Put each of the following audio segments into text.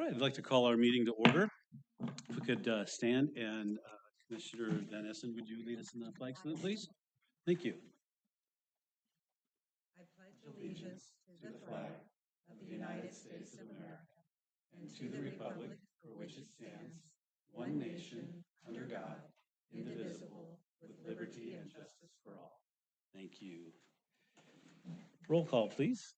All right, I'd like to call our meeting to order. If we could stand and Commissioner Van Essen, would you lead us in the flag salute, please? Thank you. I pledge allegiance to the flag of the United States of America and to the republic for which it stands, one nation, under God, indivisible, with liberty and justice for all. Thank you. Roll call, please.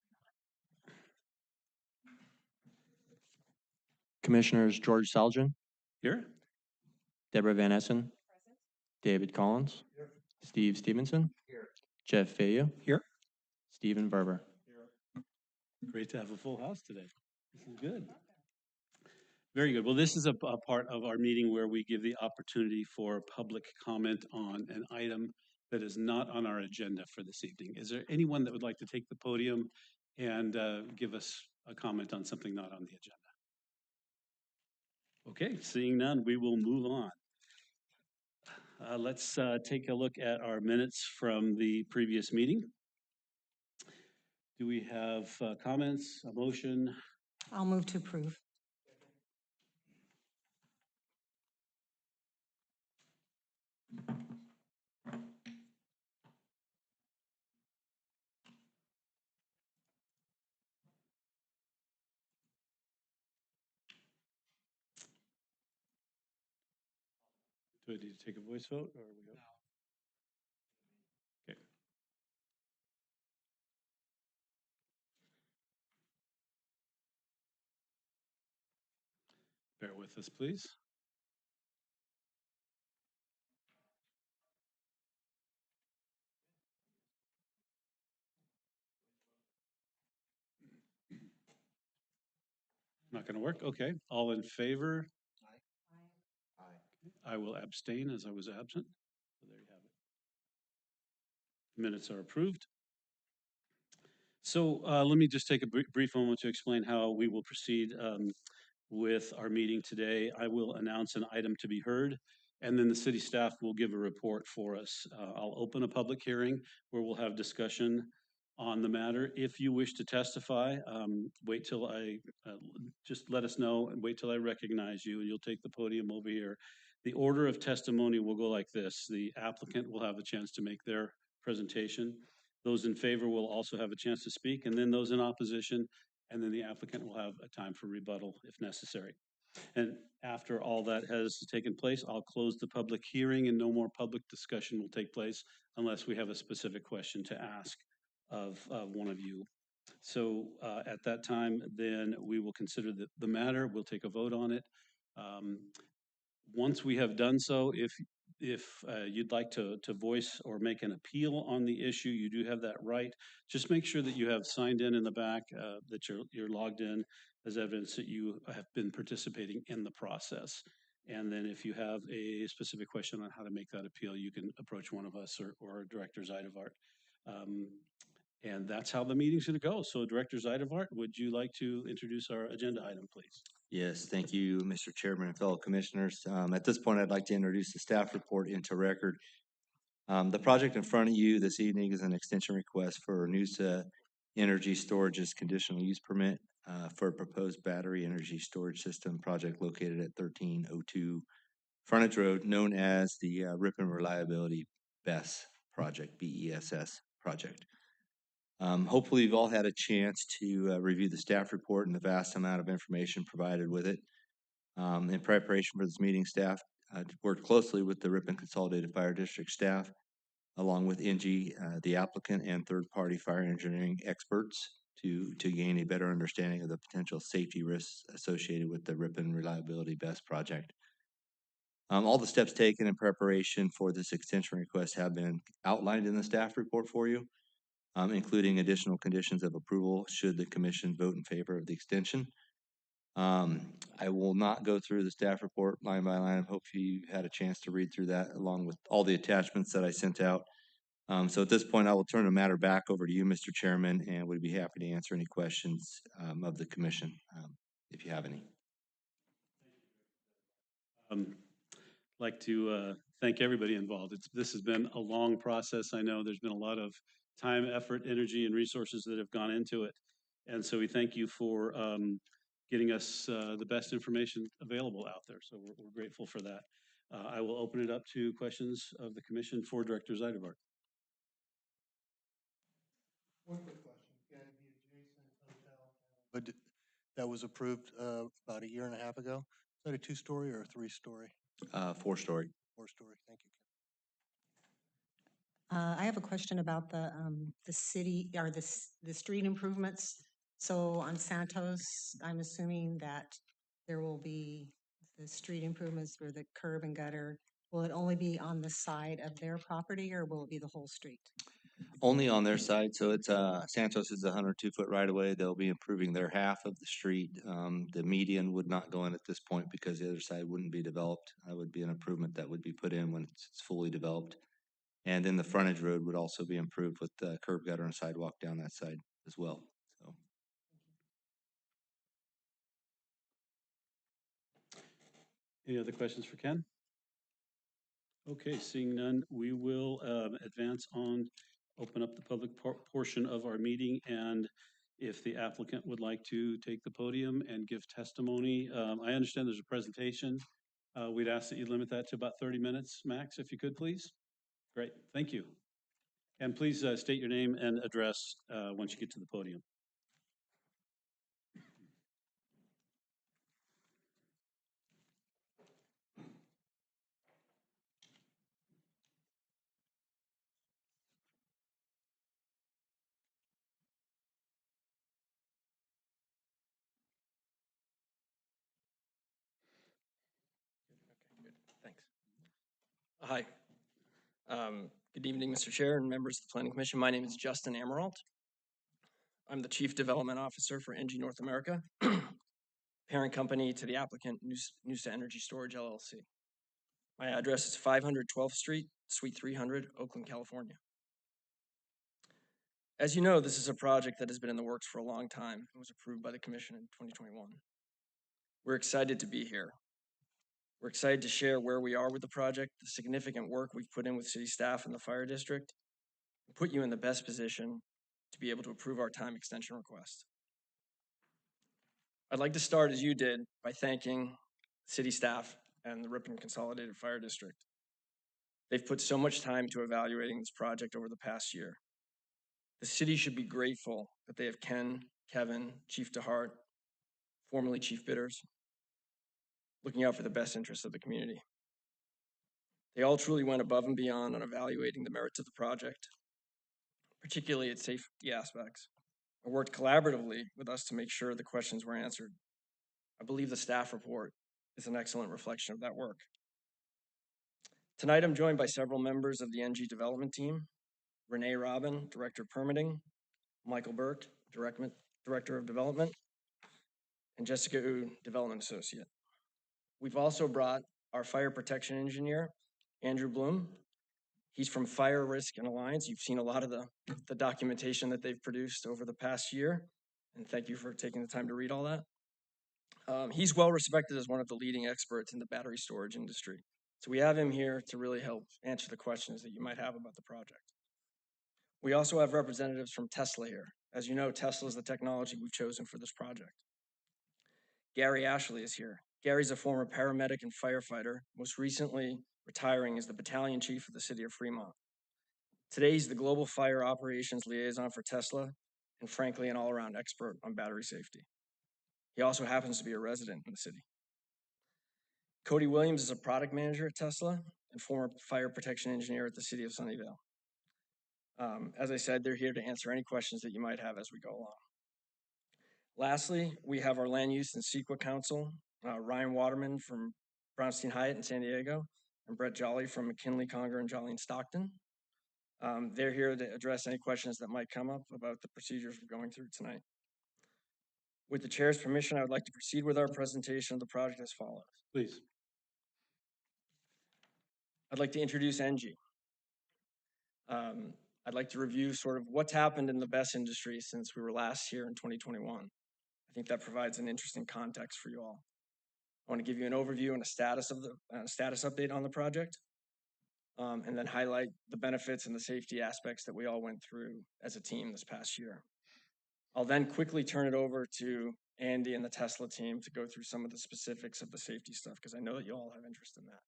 Commissioners George Salgin, Here. Deborah Van Essen, David Collins, Steve Stevenson, Jeff Fayou, Here. Stephen Barber. Great to have a full house today. This is good. Very good. Well, this is a part of our meeting where we give the opportunity for public comment on an item that is not on our agenda for this evening. Is there anyone that would like to take the podium and give us a comment on something not on the agenda? Okay, seeing none, we will move on. Let's take a look at our minutes from the previous meeting. Do we have comments, a motion? I'll move to approve. Do I need to take a voice vote or are we? No. Okay. Bear with us, please. Not going to work? Okay. All in favor? I will abstain as I was absent. So there you have it. Minutes are approved. So let me just take a brief moment to explain how we will proceed with our meeting today. I will announce an item to be heard, and then the city staff will give a report for us. I'll open a public hearing where we'll have discussion on the matter. If you wish to testify, wait till I, just let us know and wait till I recognize you and you'll take the podium over here. The order of testimony will go like this. The applicant will have a chance to make their presentation. Those in favor will also have a chance to speak, and then those in opposition, and then the applicant will have a time for rebuttal if necessary. And after all that has taken place, I'll close the public hearing and no more public discussion will take place unless we have a specific question to ask of one of you. So at that time, then we will consider the matter. We'll take a vote on it. Once we have done so, if you'd like to voice or make an appeal on the issue, you do have that right. Just make sure that you have signed in the back, that you're logged in as evidence that you have been participating in the process. And then if you have a specific question on how to make that appeal, you can approach one of us or Director Zeidevart. And that's how the meeting's going to go. So Director Zeidevart, would you like to introduce our agenda item, please? Yes, thank you, Mr. Chairman and fellow commissioners. At this point, I'd like to introduce the staff report into record. The project in front of you this evening is an extension request for Noosa Energy Storage's conditional use permit for a proposed battery energy storage system project located at 1302 Frontage Road, known as the Ripon Reliability BESS project, BESS project. Hopefully you've all had a chance to review the staff report and the vast amount of information provided with it. In preparation for this meeting, staff worked closely with the Ripon Consolidated Fire District staff, along with ENGIE, the applicant, and third-party fire engineering experts to gain a better understanding of the potential safety risks associated with the Ripon Reliability BESS project. All the steps taken in preparation for this extension request have been outlined in the staff report for you. Including additional conditions of approval should the commission vote in favor of the extension. I will not go through the staff report line by line. I hope you had a chance to read through that along with all the attachments that I sent out. So at this point, I will turn the matter back over to you, Mr. Chairman, and would be happy to answer any questions of the commission if you have any. I'd like to thank everybody involved. This has been a long process. I know there's been a lot of time, effort, energy, and resources that have gone into it. And so we thank you for getting us the best information available out there. So we're grateful for that. I will open it up to questions of the commission for Director Zeiderbark. One quick question. Can the adjacent hotel that was approved about a year and a half ago, is that a two-story or a three-story? 4-story. Four-story, thank you. I have a question about the city or the street improvements. So on Santos, I'm assuming that there will be the street improvements for the curb and gutter. Will it only be on the side of their property or will it be the whole street? Only on their side, so it's, Santos is a 102-foot right-of-way. They'll be improving their half of the street. The median would not go in at this point because the other side wouldn't be developed. That would be an improvement that would be put in when it's fully developed. And then the frontage road would also be improved with the curb gutter and sidewalk down that side as well, so. Any other questions for Ken? Okay, seeing none, we will advance on, open up the public portion of our meeting. And if the applicant would like to take the podium and give testimony, I understand there's a presentation. We'd ask that you limit that to about 30 minutes max, if you could, please. Great, thank you. And please state your name and address once you get to the podium. Thanks. Hi. Good evening, Mr. Chair and members of the Planning Commission. My name is Justin Amaralt. I'm the Chief Development Officer for ENGIE North America, parent company to the applicant Noosa Energy Storage LLC. My address is 500 12th Street, Suite 300, Oakland, California. As you know, this is a project that has been in the works for a long time and was approved by the Commission in 2021. We're excited to be here. We're excited to share where we are with the project, the significant work we've put in with city staff and the fire district, and put you in the best position to be able to approve our time extension request. I'd like to start as you did by thanking city staff and the Ripon Consolidated Fire District. They've put so much time to evaluating this project over the past year. The city should be grateful that they have Ken, Kevin, Chief DeHart, formerly Chief Bitters, looking out for the best interests of the community. They all truly went above and beyond on evaluating the merits of the project, particularly its safety aspects, and worked collaboratively with us to make sure the questions were answered. I believe the staff report is an excellent reflection of that work. Tonight, I'm joined by several members of the ENGIE development team: Renee Robin, Director of Permitting; Michael Burke, Director of Development; and Jessica Oud, Development Associate. We've also brought our fire protection engineer, Andrew Bloom. He's from Fire Risk and Alliance. You've seen a lot of the documentation that they've produced over the past year, and thank you for taking the time to read all that. He's well respected as one of the leading experts in the battery storage industry. So we have him here to really help answer the questions that you might have about the project. We also have representatives from Tesla here. As you know, Tesla is the technology we've chosen for this project. Gary Ashley is here. Gary's a former paramedic and firefighter, most recently retiring as the battalion chief of the city of Fremont. Today, he's the global fire operations liaison for Tesla, and frankly, an all-around expert on battery safety. He also happens to be a resident in the city. Cody Williams is a product manager at Tesla and former fire protection engineer at the city of Sunnyvale. As I said, they're here to answer any questions that you might have as we go along. Lastly, we have our land use and CEQA counsel, Ryan Waterman from Brownstein Hyatt in San Diego, and Brett Jolly from McKinley, Conger, and Jolly in Stockton. They're here to address any questions that might come up about the procedures we're going through tonight. With the chair's permission, I would like to proceed with our presentation of the project as follows. Please. I'd like to introduce ENGIE. I'd like to review sort of what's happened in the BESS industry since we were last here in 2021. I think that provides an interesting context for you all. I want to give you an overview and a status update on the project, and then highlight the benefits and the safety aspects that we all went through as a team this past year. I'll then quickly turn it over to Andy and the Tesla team to go through some of the specifics of the safety stuff, because I know that you all have interest in that.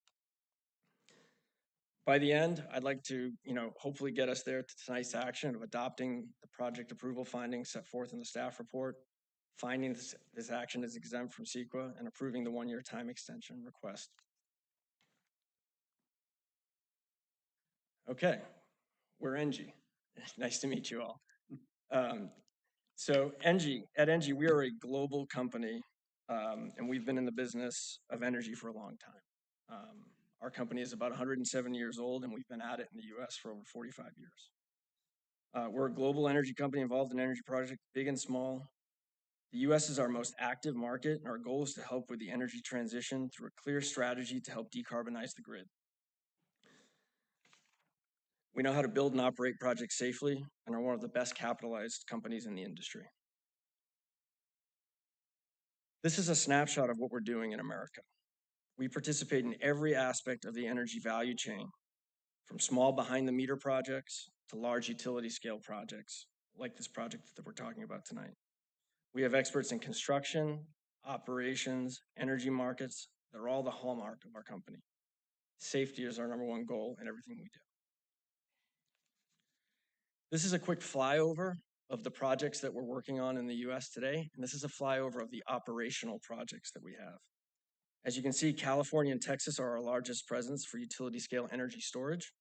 By the end, I'd like to, hopefully get us there to tonight's action of adopting the project approval findings set forth in the staff report, finding this action is exempt from CEQA, and approving the 1-year time extension request. Okay, we're Engie. Nice to meet you all. So at Engie, we are a global company, and we've been in the business of energy for a long time. Our company is about 107 years old, and we've been at it in the US for over 45 years. We're a global energy company involved in energy projects, big and small. The US is our most active market, and our goal is to help with the energy transition through a clear strategy to help decarbonize the grid. We know how to build and operate projects safely and are one of the best capitalized companies in the industry. This is a snapshot of what we're doing in America. We participate in every aspect of the energy value chain, from small behind-the-meter projects to large utility-scale projects, like this project that we're talking about tonight. We have experts in construction, operations, energy markets. They're all the hallmark of our company. Safety is our #1 goal in everything we do. This is a quick flyover of the projects that we're working on in the US today, and this is a flyover of the operational projects that we have. As you can see, California and Texas are our largest presence for utility-scale energy storage.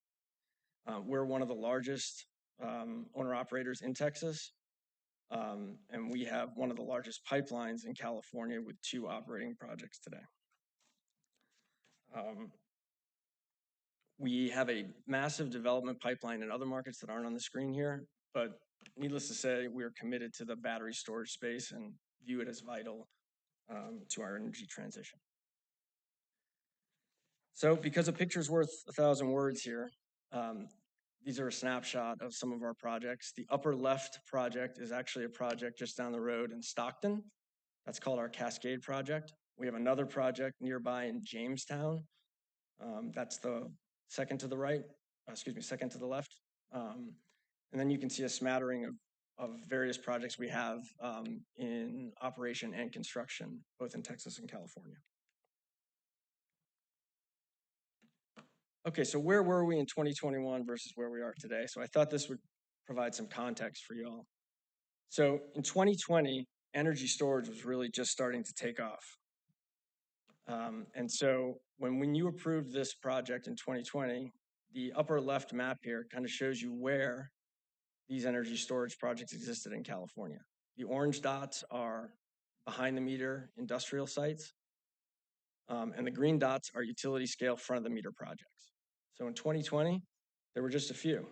We're one of the largest owner-operators in Texas, and we have one of the largest pipelines in California with 2 operating projects today. We have a massive development pipeline in other markets that aren't on the screen here, but needless to say, we are committed to the battery storage space and view it as vital to our energy transition. So because a picture's worth 1,000 words here, these are a snapshot of some of our projects. The upper left project is actually a project just down the road in Stockton. That's called our Cascade project. We have another project nearby in Jamestown. That's the second to the left. And then you can see a smattering of various projects we have in operation and construction, both in Texas and California. Okay, so where were we in 2021 versus where we are today? So I thought this would provide some context for you all. So in 2020, energy storage was really just starting to take off. And so when you approved this project in 2020, the upper left map here kind of shows you where these energy storage projects existed in California. The orange dots are behind-the-meter industrial sites, and the green dots are utility-scale front-of-the-meter projects. So in 2020, there were just a few,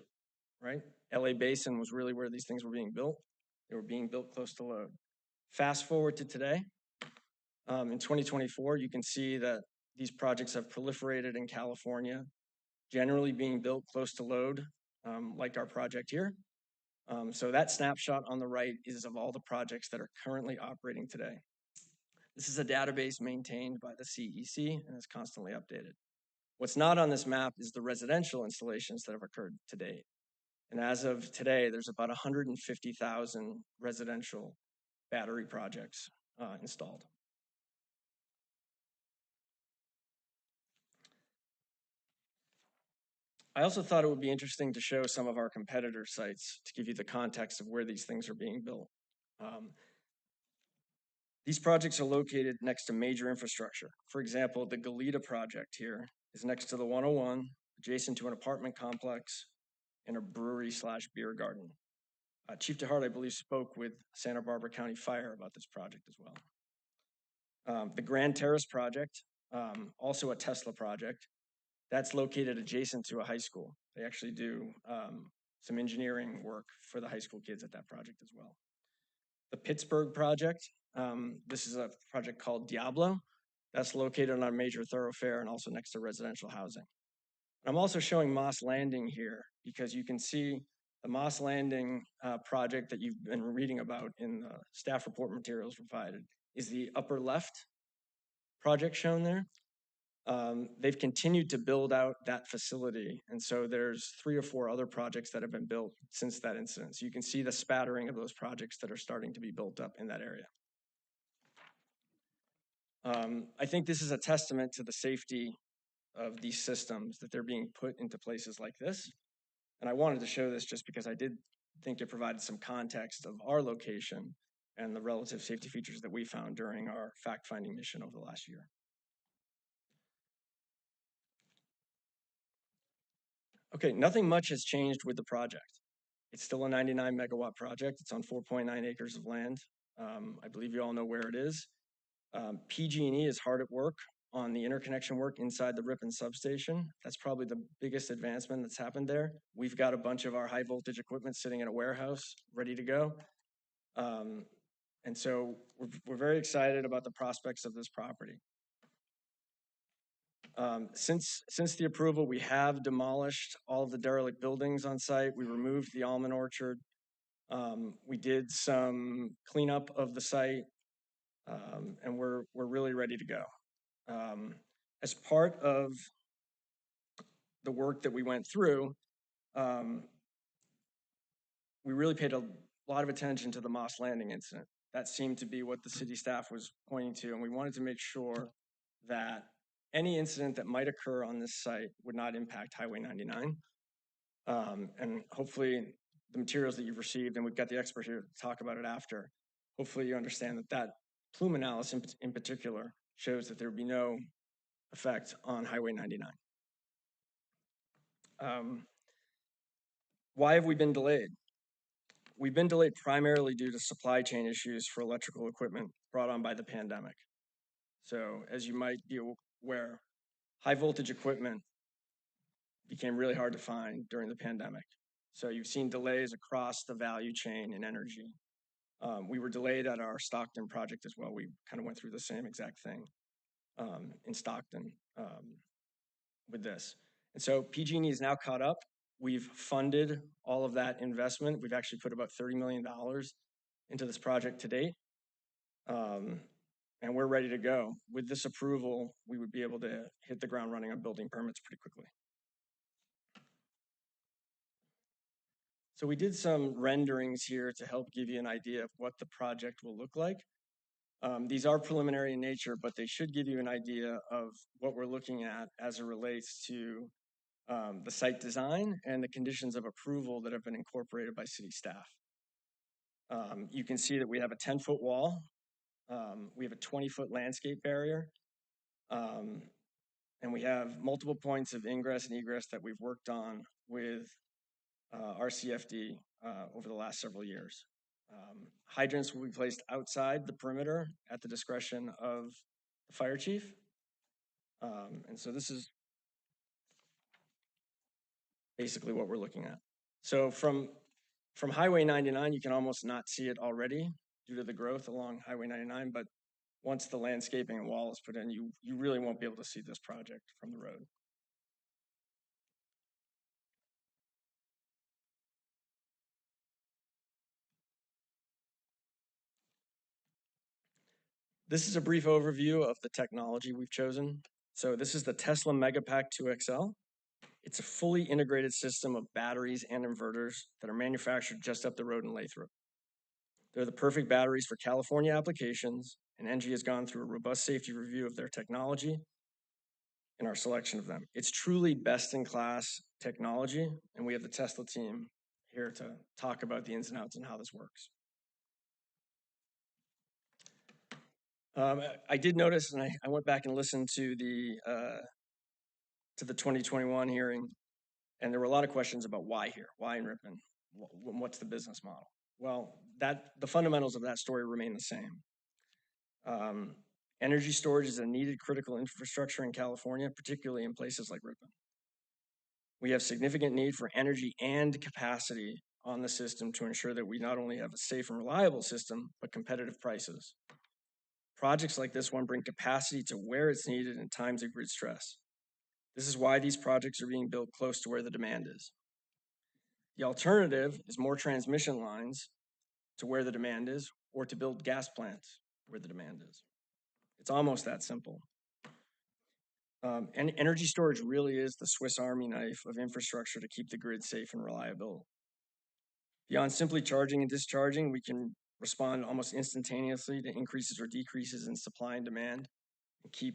right? LA Basin was really where these things were being built. They were being built close to load. Fast forward to today, in 2024, you can see that these projects have proliferated in California, generally being built close to load, like our project here. So that snapshot on the right is of all the projects that are currently operating today. This is a database maintained by the CEC and is constantly updated. What's not on this map is the residential installations that have occurred to date. And as of today, there's about 150,000 residential battery projects installed. I also thought it would be interesting to show some of our competitor sites to give you the context of where these things are being built. These projects are located next to major infrastructure. For example, the Goleta project here is next to the 101, adjacent to an apartment complex and a brewery/beer garden. Chief DeHart, I believe, spoke with Santa Barbara County Fire about this project as well. The Grand Terrace project, also a Tesla project, that's located adjacent to a high school. They actually do some engineering work for the high school kids at that project as well. The Pittsburgh project, this is a project called Diablo. That's located on a major thoroughfare and also next to residential housing. I'm also showing Moss Landing here because you can see the Moss Landing project that you've been reading about in the staff report materials provided is the upper left project shown there. They've continued to build out that facility, and so there's 3 or 4 other projects that have been built since that incident. So you can see the spattering of those projects that are starting to be built up in that area. I think this is a testament to the safety of these systems that they're being put into places like this. And I wanted to show this just because I did think it provided some context of our location and the relative safety features that we found during our fact-finding mission over the last year. Okay, nothing much has changed with the project. It's still a 99 megawatt project. It's on 4.9 acres of land. I believe you all know where it is. PG&E is hard at work on the interconnection work inside the Ripon substation. That's probably the biggest advancement that's happened there. We've got a bunch of our high voltage equipment sitting in a warehouse ready to go. And so we're very excited about the prospects of this property. Since the approval, we have demolished all of the derelict buildings on site. We removed the almond orchard. We did some cleanup of the site, and we're really ready to go. As part of the work that we went through, we really paid a lot of attention to the Moss Landing incident. That seemed to be what the city staff was pointing to, and we wanted to make sure that any incident that might occur on this site would not impact Highway 99. And hopefully the materials that you've received, and we've got the expert here to talk about it after, hopefully you understand that that plume analysis in particular shows that there would be no effect on Highway 99. Why have we been delayed? We've been delayed primarily due to supply chain issues for electrical equipment brought on by the pandemic. So as you might be aware, high voltage equipment became really hard to find during the pandemic. So you've seen delays across the value chain in energy. We were delayed at our Stockton project as well. We kind of went through the same exact thing in Stockton with this. And so PG&E is now caught up. We've funded all of that investment. We've actually put about $30 million into this project to date. And we're ready to go. With this approval, we would be able to hit the ground running on building permits pretty quickly. So we did some renderings here to help give you an idea of what the project will look like. These are preliminary in nature, but they should give you an idea of what we're looking at as it relates to the site design and the conditions of approval that have been incorporated by city staff. You can see that we have a 10-foot wall. We have a 20-foot landscape barrier. And we have multiple points of ingress and egress that we've worked on with RCFD over the last several years. Hydrants will be placed outside the perimeter at the discretion of the fire chief. And so this is basically what we're looking at. So from Highway 99, you can almost not see it already due to the growth along Highway 99, but once the landscaping and wall is put in, you really won't be able to see this project from the road. This is a brief overview of the technology we've chosen. So this is the Tesla Megapack 2XL. It's a fully integrated system of batteries and inverters that are manufactured just up the road in Lathrop. They're the perfect batteries for California applications, and ENGIE has gone through a robust safety review of their technology in our selection of them. It's truly best-in-class technology, and we have the Tesla team here to talk about the ins and outs and how this works. I did notice, and I went back and listened to the 2021 hearing, and there were a lot of questions about why here, why in Ripon, what's the business model? Well, the fundamentals of that story remain the same. Energy storage is a needed critical infrastructure in California, particularly in places like Ripon. We have significant need for energy and capacity on the system to ensure that we not only have a safe and reliable system, but competitive prices. Projects like this one bring capacity to where it's needed in times of grid stress. This is why these projects are being built close to where the demand is. The alternative is more transmission lines to where the demand is, or to build gas plants where the demand is. It's almost that simple. And energy storage really is the Swiss Army knife of infrastructure to keep the grid safe and reliable. Beyond simply charging and discharging, we can respond almost instantaneously to increases or decreases in supply and demand and keep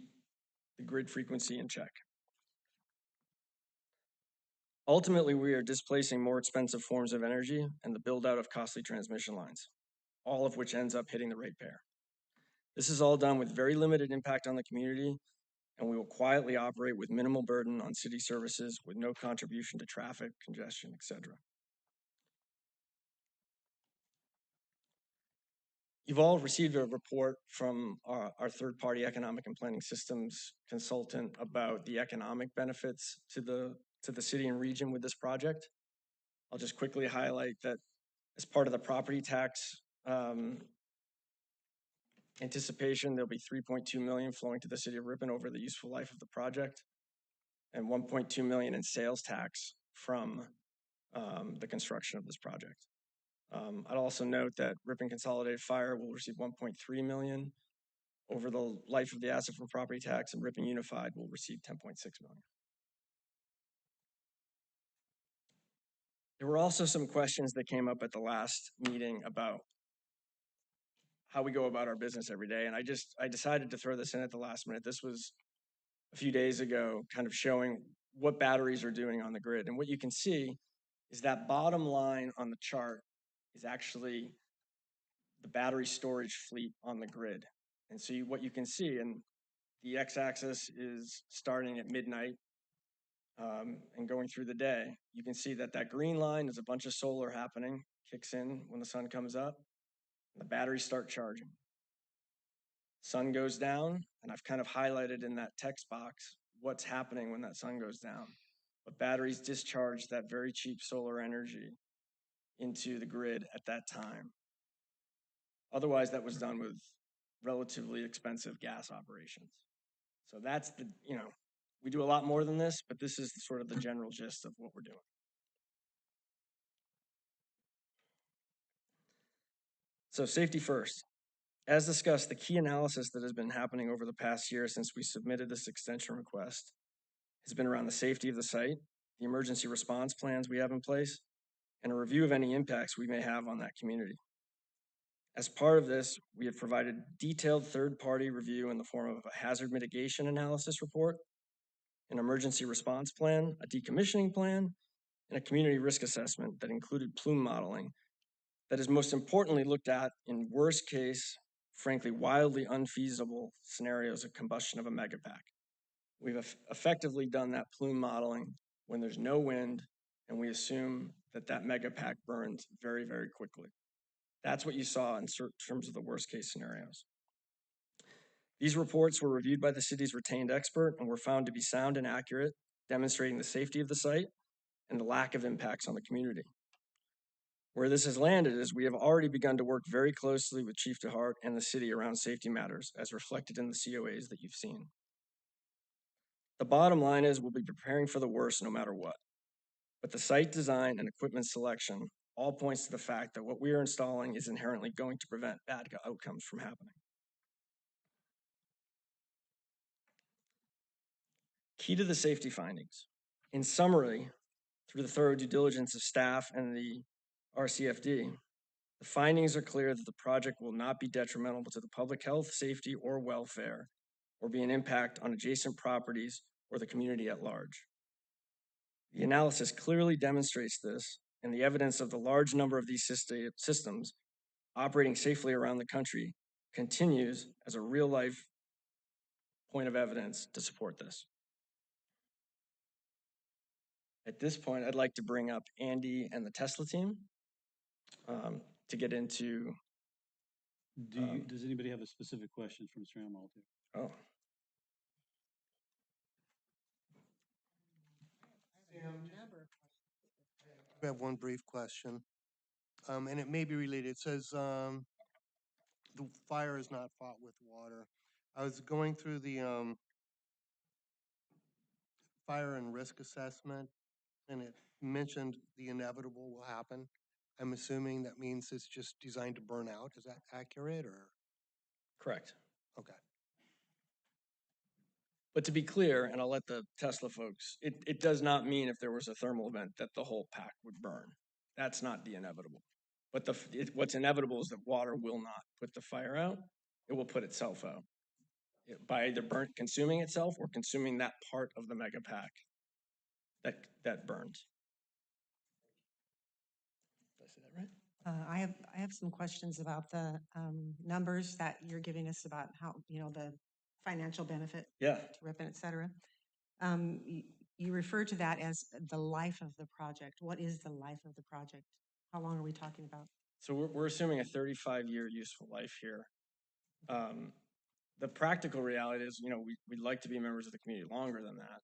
the grid frequency in check. Ultimately, we are displacing more expensive forms of energy and the build out of costly transmission lines, all of which ends up hitting the ratepayer. This is all done with very limited impact on the community, and we will quietly operate with minimal burden on city services with no contribution to traffic, congestion, etc. You've all received a report from our third-party economic and planning systems consultant about the economic benefits to the city and region with this project. I'll just quickly highlight that as part of the property tax anticipation, there'll be 3.2 million flowing to the city of Ripon over the useful life of the project, and 1.2 million in sales tax from the construction of this project. I'd also note that Ripon Consolidated Fire will receive 1.3 million over the life of the asset from property tax, and Ripon Unified will receive 10.6 million. There were also some questions that came up at the last meeting about how we go about our business every day. And I decided to throw this in at the last minute. This was a few days ago, kind of showing what batteries are doing on the grid. And what you can see is that bottom line on the chart is actually the battery storage fleet on the grid. And so what you can see, and the x-axis is starting at midnight and going through the day, you can see that that green line is a bunch of solar happening, kicks in when the sun comes up, and the batteries start charging. Sun goes down, and I've kind of highlighted in that text box what's happening when that sun goes down. But batteries discharge that very cheap solar energy into the grid at that time. Otherwise, that was done with relatively expensive gas operations. So that's the, we do a lot more than this, but this is sort of the general gist of what we're doing. So safety first. As discussed, the key analysis that has been happening over the past year since we submitted this extension request has been around the safety of the site, the emergency response plans we have in place, and a review of any impacts we may have on that community. As part of this, we have provided detailed third-party review in the form of a hazard mitigation analysis report, an emergency response plan, a decommissioning plan, and a community risk assessment that included plume modeling that is most importantly looked at in worst case, frankly, wildly unfeasible scenarios of combustion of a megapack. We've effectively done that plume modeling when there's no wind and we assume that that megapack burns very, very quickly. That's what you saw in terms of the worst case scenarios. These reports were reviewed by the city's retained expert and were found to be sound and accurate, demonstrating the safety of the site and the lack of impacts on the community. Where this has landed is we have already begun to work very closely with Chief DeHart and the city around safety matters, as reflected in the COAs that you've seen. The bottom line is we'll be preparing for the worst no matter what. But the site design and equipment selection all points to the fact that what we are installing is inherently going to prevent bad outcomes from happening. Key to the safety findings. In summary, through the thorough due diligence of staff and the RCFD, the findings are clear that the project will not be detrimental to the public health, safety, or welfare, or be an impact on adjacent properties or the community at large. The analysis clearly demonstrates this, and the evidence of the large number of these systems operating safely around the country continues as a real-life point of evidence to support this. At this point, I'd like to bring up Andy and the Tesla team to get into. Does anybody have a specific question for Mr. Amalter? Oh. I have one brief question, and it may be related. It says the fire is not fought with water. I was going through the fire and risk assessment, and it mentioned the inevitable will happen. I'm assuming that means it's just designed to burn out. Is that accurate, or? Correct. Okay. But to be clear, and I'll let the Tesla folks, it does not mean if there was a thermal event that the whole pack would burn. That's not the inevitable. But what's inevitable is that water will not put the fire out. It will put itself out. by either consuming itself or consuming that part of the mega pack that burns. Did I say that right? I have some questions about the numbers that you're giving us about how, the financial benefit Yeah. to Ripon, et cetera. You refer to that as the life of the project. What is the life of the project? How long are we talking about? So we're assuming a 35-year useful life here. The practical reality is, we'd like to be members of the community longer than that.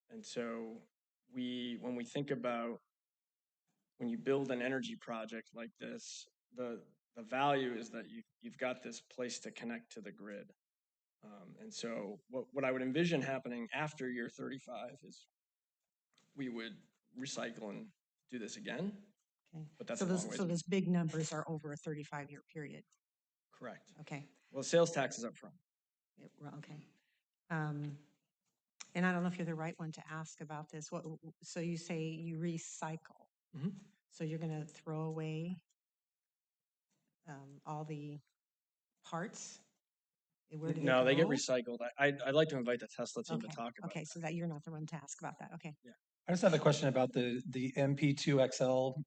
And so when we think about when you build an energy project like this, the value is that you've got this place to connect to the grid. And so what I would envision happening after year 35 is we would recycle and do this again. Okay. But that's So a long those, ways so away. those big numbers are over a 35-year period. Correct. Okay. Well, sales tax is up front. Okay. And I don't know if you're the right one to ask about this. So you say you recycle. Mhm. So you're going to throw away all the parts? Where do No, they get go? recycled. I'd like to invite the Tesla team to Okay. talk about Okay, so that you're not the one to ask about that. Okay. I just have a question about the MP2XL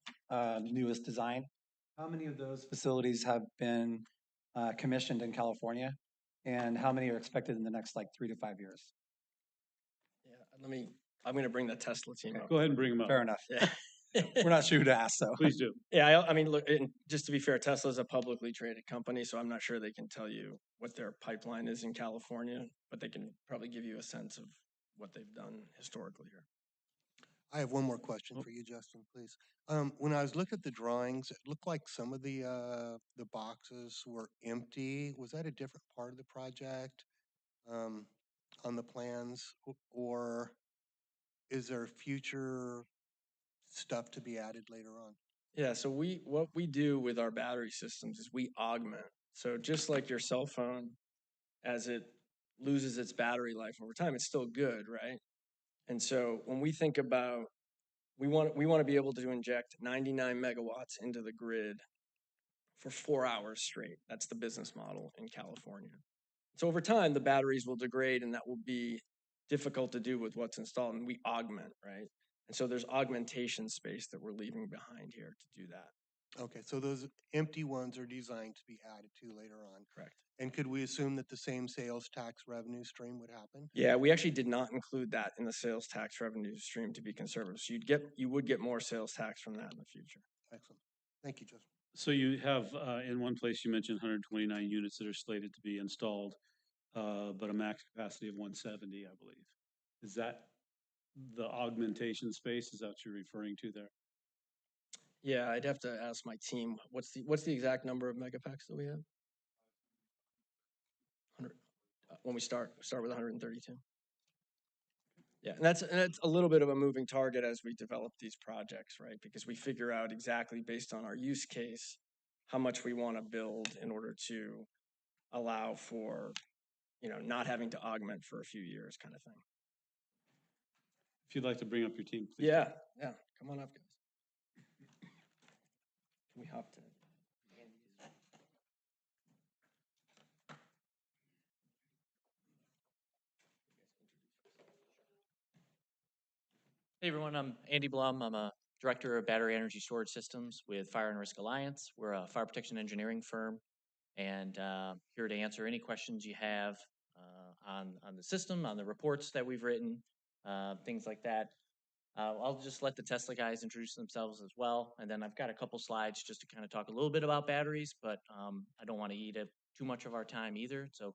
newest design. How many of those facilities have been commissioned in California? And how many are expected in the next like 3 to 5 years? Yeah, I'm going to bring the Tesla team up. Go ahead and bring them up. Fair enough. Yeah. We're not sure who to ask, so. Please do. Yeah, I mean, look, and just to be fair, Tesla is a publicly traded company, so I'm not sure they can tell you what their pipeline is in California, but they can probably give you a sense of what they've done historically here. I have one more question for you, Justin, please. When I was looking at the drawings, it looked like some of the boxes were empty. Was that a different part of the project on the plans, or is there future stuff to be added later on? Yeah, so what we do with our battery systems is we augment. So just like your cell phone, as it loses its battery life over time, it's still good, right? And so when we think about we want to be able to inject 99 megawatts into the grid for 4 hours straight. That's the business model in California. So over time, the batteries will degrade, and that will be difficult to do with what's installed, and we augment, right? And so there's augmentation space that we're leaving behind here to do that. Okay, so those empty ones are designed to be added to later on. Correct. And could we assume that the same sales tax revenue stream would happen? Yeah, we actually did not include that in the sales tax revenue stream to be conservative. So you would get more sales tax from that in the future. Excellent. Thank you, Justin. So you have, in one place, you mentioned 129 units that are slated to be installed, but a max capacity of 170, I believe. Is that the augmentation space? Is that what you're referring to there? Yeah, I'd have to ask my team. What's the exact number of megapacks that we have? 100. When we start with 132. Yeah, and that's a little bit of a moving target as we develop these projects, right? Because we figure out exactly based on our use case how much we want to build in order to allow for, not having to augment for a few years, kind of thing. If you'd like to bring up your team, please. Yeah, come on up, guys. Can we hop to? Hey everyone, I'm Andy Blum. I'm a Director of Battery Energy Storage Systems with Fire and Risk Alliance. We're a fire protection engineering firm, and here to answer any questions you have on the system, on the reports that we've written, things like that. I'll just let the Tesla guys introduce themselves as well, and then I've got a couple slides just to kind of talk a little bit about batteries, but I don't want to eat too much of our time either. So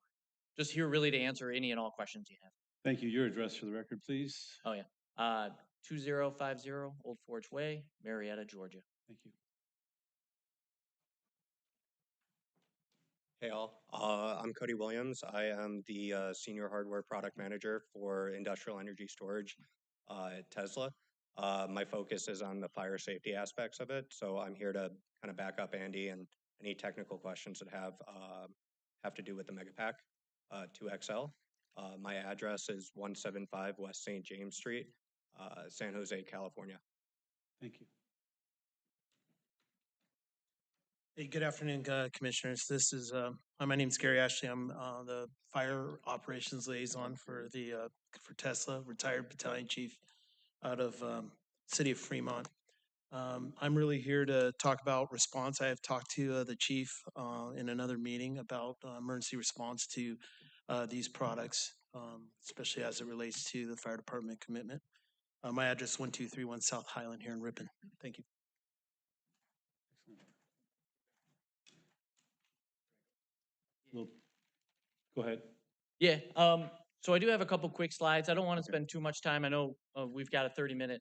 just here really to answer any and all questions you have. Thank you. Your address for the record, please. Oh yeah. 2050 Old Forge Way, Marietta, Georgia. Thank you. Hey all, I'm Cody Williams. I am the Senior Hardware Product Manager for Industrial Energy Storage at Tesla. My focus is on the fire safety aspects of it, so I'm here to kind of back up Andy and any technical questions that have to do with the Megapack 2XL. My address is 175 West St. James Street, San Jose, California. Thank you. Hey, good afternoon, Commissioners. This is, my name's Gary Ashley. I'm the Fire Operations Liaison for for Tesla, retired battalion chief out of City of Fremont. I'm really here to talk about response. I have talked to the chief in another meeting about emergency response to these products, especially as it relates to the fire department commitment. My address 1231 South Highland here in Ripon. Thank you. Well, go ahead. Yeah, so I do have a couple quick slides. I don't want to spend too much time. I know we've got a 30-minute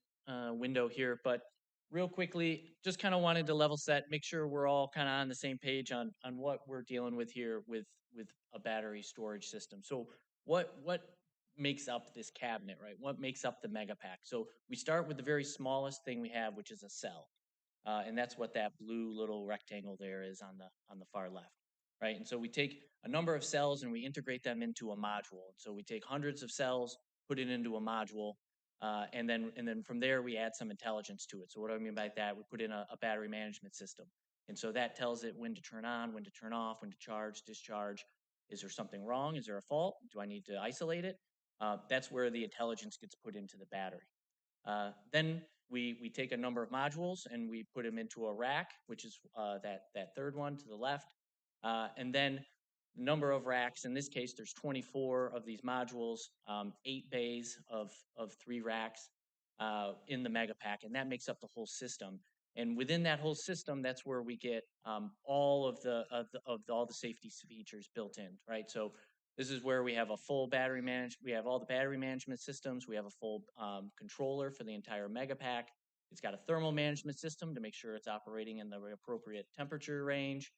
window here, but real quickly, just kind of wanted to level set, make sure we're all kind of on the same page on what we're dealing with here with a battery storage system. So what makes up this cabinet, right? What makes up the mega pack? So we start with the very smallest thing we have, which is a cell. And that's what that blue little rectangle there is on the far left, right? And so we take a number of cells and we integrate them into a module. So we take hundreds of cells, put it into a module, and then from there we add some intelligence to it. So what do I mean by that? We put in a battery management system, and so that tells it when to turn on, when to turn off, when to charge, discharge. Is there something wrong? Is there a fault? Do I need to isolate it? That's where the intelligence gets put into the battery. Then we take a number of modules and we put them into a rack, which is that third one to the left. And then number of racks, in this case, there's 24 of these modules, 8 bays of 3 racks in the mega pack, and that makes up the whole system. And within that whole system, that's where we get all of all the safety features built in, right? So this is where we have a full battery we have all the battery management systems. We have a full controller for the entire mega pack. It's got a thermal management system to make sure it's operating in the appropriate temperature range.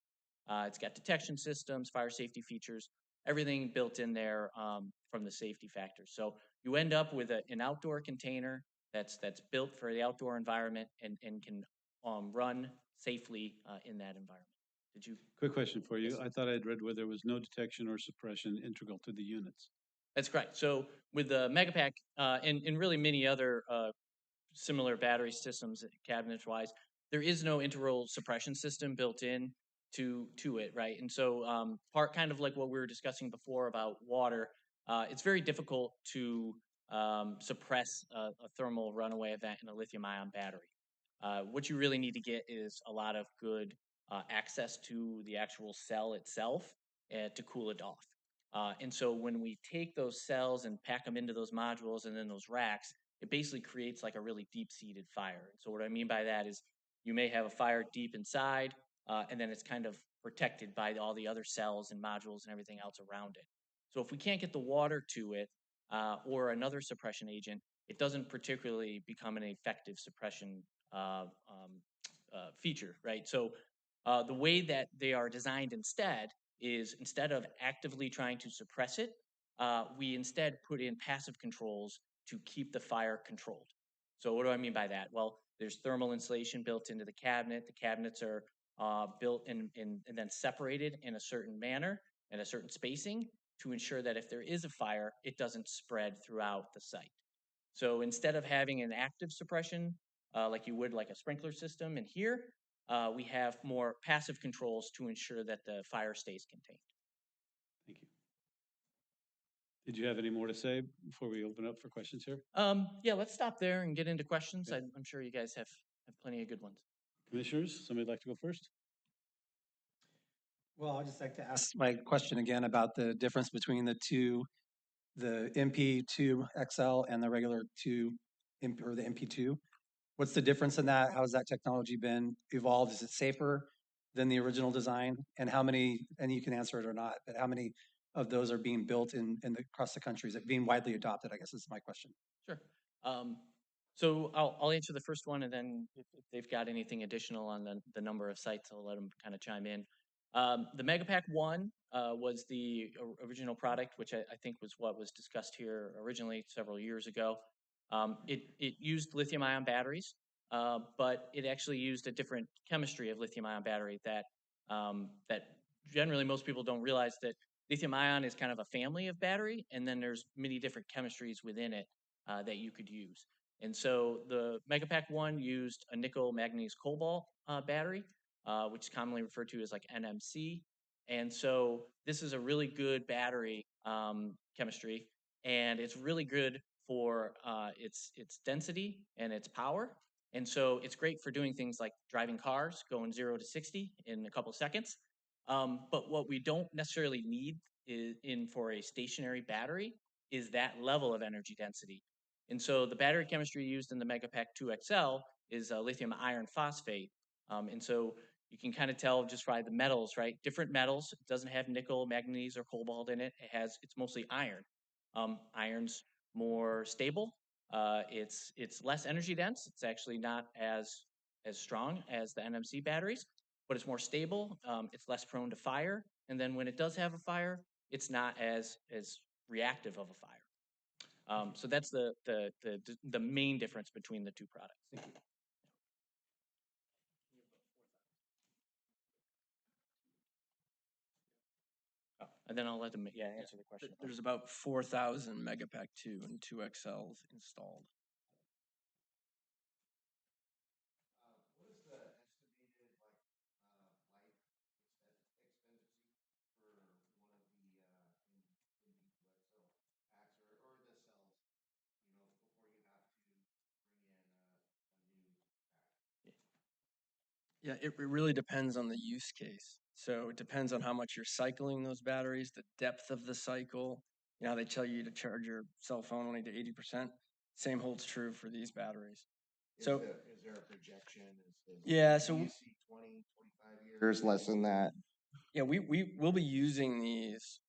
It's got detection systems, fire safety features, everything built in there from the safety factors. So you end up with an outdoor container that's built for the outdoor environment and can run safely in that environment. Did you? Quick question for you. I thought I'd read where there was no detection or suppression integral to the units. That's correct. So with the Megapack and really many other similar battery systems, cabinets-wise, there is no integral suppression system built in to it, right? And so part kind of like what we were discussing before about water, it's very difficult to suppress a thermal runaway event in a lithium-ion battery. What you really need to get is a lot of good access to the actual cell itself to cool it off. And so when we take those cells and pack them into those modules and then those racks, it basically creates like a really deep-seated fire. And so what I mean by that is you may have a fire deep inside, and then it's kind of protected by all the other cells and modules and everything else around it. So if we can't get the water to it or another suppression agent, it doesn't particularly become an effective suppression feature, right? So the way that they are designed instead is instead of actively trying to suppress it, we instead put in passive controls to keep the fire controlled. So what do I mean by that? Well, there's thermal insulation built into the cabinet. The cabinets are built and then separated in a certain manner and a certain spacing to ensure that if there is a fire, it doesn't spread throughout the site. So instead of having an active suppression like you would like a sprinkler system in here, we have more passive controls to ensure that the fire stays contained. Thank you. Did you have any more to say before we open up for questions here? Yeah, let's stop there and get into questions. Okay. I'm sure you guys have plenty of good ones. Commissioners, somebody'd like to go first? Well, I'd just like to ask my question again about the difference between the two, the MP2 XL and the regular 2 or the MP2. What's the difference in that? How has that technology been evolved? Is it safer than the original design? And how many, and you can answer it or not, but how many of those are being built across the country? Is it being widely adopted, I guess is my question. Sure. So I'll answer the first one, and then if they've got anything additional on the number of sites, I'll let them kind of chime in. The Megapack 1 was the original product, which I think was what was discussed here originally several years ago. It used lithium-ion batteries, but it actually used a different chemistry of lithium-ion battery that generally most people don't realize that lithium-ion is kind of a family of battery, and then there's many different chemistries within it that you could use. And so the Megapack 1 used a nickel manganese cobalt battery, which is commonly referred to as like NMC. And so this is a really good battery chemistry, and it's really good for its density and its power. And so it's great for doing things like driving cars, going 0 to 60 in a couple seconds. But what we don't necessarily need for a stationary battery is that level of energy density. And so the battery chemistry used in the Megapack 2XL is lithium iron phosphate. And so you can kind of tell just by the metals, right? Different metals. It doesn't have nickel, manganese, or cobalt in it. It's mostly iron. Iron's more stable. It's less energy dense. It's actually not as strong as the NMC batteries, but it's more stable. It's less prone to fire. And then when it does have a fire, it's not as reactive of a fire. So that's the main difference between the two products. And then I'll let them answer the question. There's about 4,000 Megapack 2 and 2XLs installed. Yeah, it really depends on the use case. So it depends on how much you're cycling those batteries, the depth of the cycle. You know, they tell you to charge your cell phone only to 80%. Same holds true for these batteries. So Is there a projection? Yeah, so do you see 20, 25 years less than that? yeah, we'll be using these,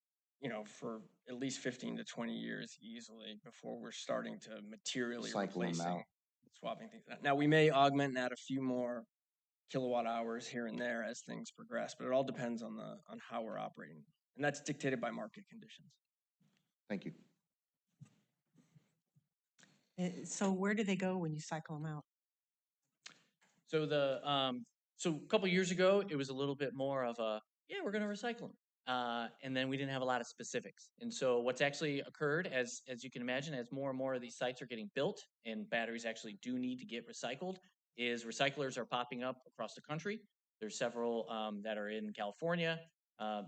you know, for at least 15 to 20 years easily before we're starting to materially Cycle them replacing, out. swapping things out. Now we may augment and add a few more kilowatt hours here and there as things progress, but it all depends on how we're operating, and that's dictated by market conditions. Thank you. So where do they go when you cycle them out? So so a couple years ago, it was a little bit more of we're going to recycle them, and then we didn't have a lot of specifics. And so what's actually occurred, as you can imagine, as more and more of these sites are getting built and batteries actually do need to get recycled, is recyclers are popping up across the country. There's several that are in California,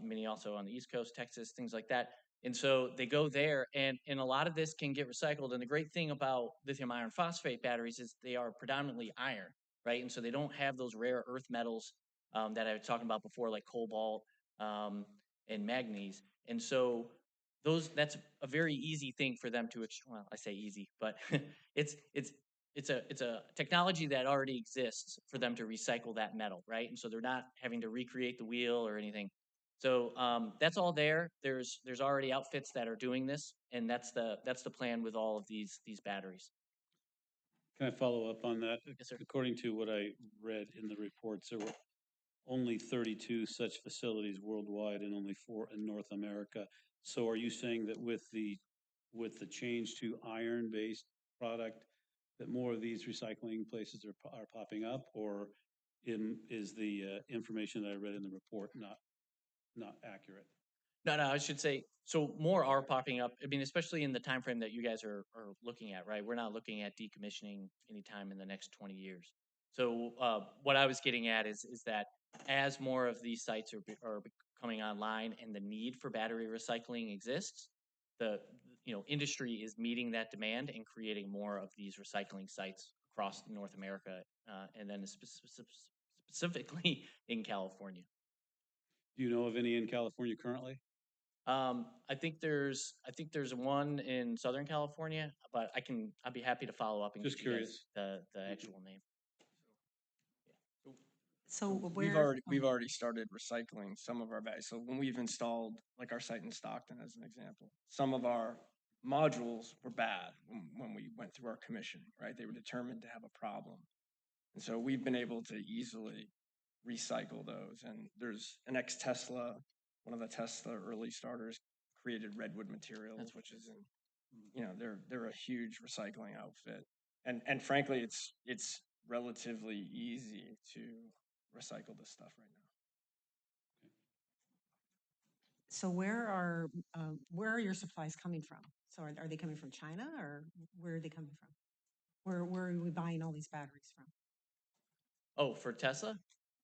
many also on the East Coast, Texas, things like that. And so they go there, and a lot of this can get recycled. And the great thing about lithium iron phosphate batteries is they are predominantly iron, right? And so they don't have those rare earth metals that I was talking about before, like cobalt and manganese. And so that's a very easy thing for them to, well, I say easy, but it's a technology that already exists for them to recycle that metal, right? And so they're not having to recreate the wheel or anything. So that's all there. There's already outfits that are doing this, and that's the plan with all of these batteries. Can I follow up on that? Yes, sir. According to what I read in the reports, there were only 32 such facilities worldwide and only 4 in North America. So are you saying that with the change to iron-based product, that more of these recycling places are popping up, or is the information that I read in the report not accurate? No, I should say, so more are popping up. I mean, especially in the time frame that you guys are looking at, right? We're not looking at decommissioning anytime in the next 20 years. So what I was getting at is that as more of these sites are coming online and the need for battery recycling exists, the industry is meeting that demand and creating more of these recycling sites across North America, and then specifically in California. Do you know of any in California currently? I think there's one in Southern California, but I'd be happy to follow up and Just get you guys curious. the actual name. So We've already started recycling some of our batteries. So when we've installed, like our site in Stockton as an example, some of our modules were bad when we went through our commission, right? They were determined to have a problem. And so we've been able to easily recycle those. And there's an ex-Tesla, one of the Tesla early starters created Redwood Materials, which is they're a huge recycling outfit. And frankly, it's relatively easy to recycle this stuff right now. So where are your supplies coming from? So are they coming from China, or where are they coming from? Where are we buying all these batteries from? Oh, for Tesla?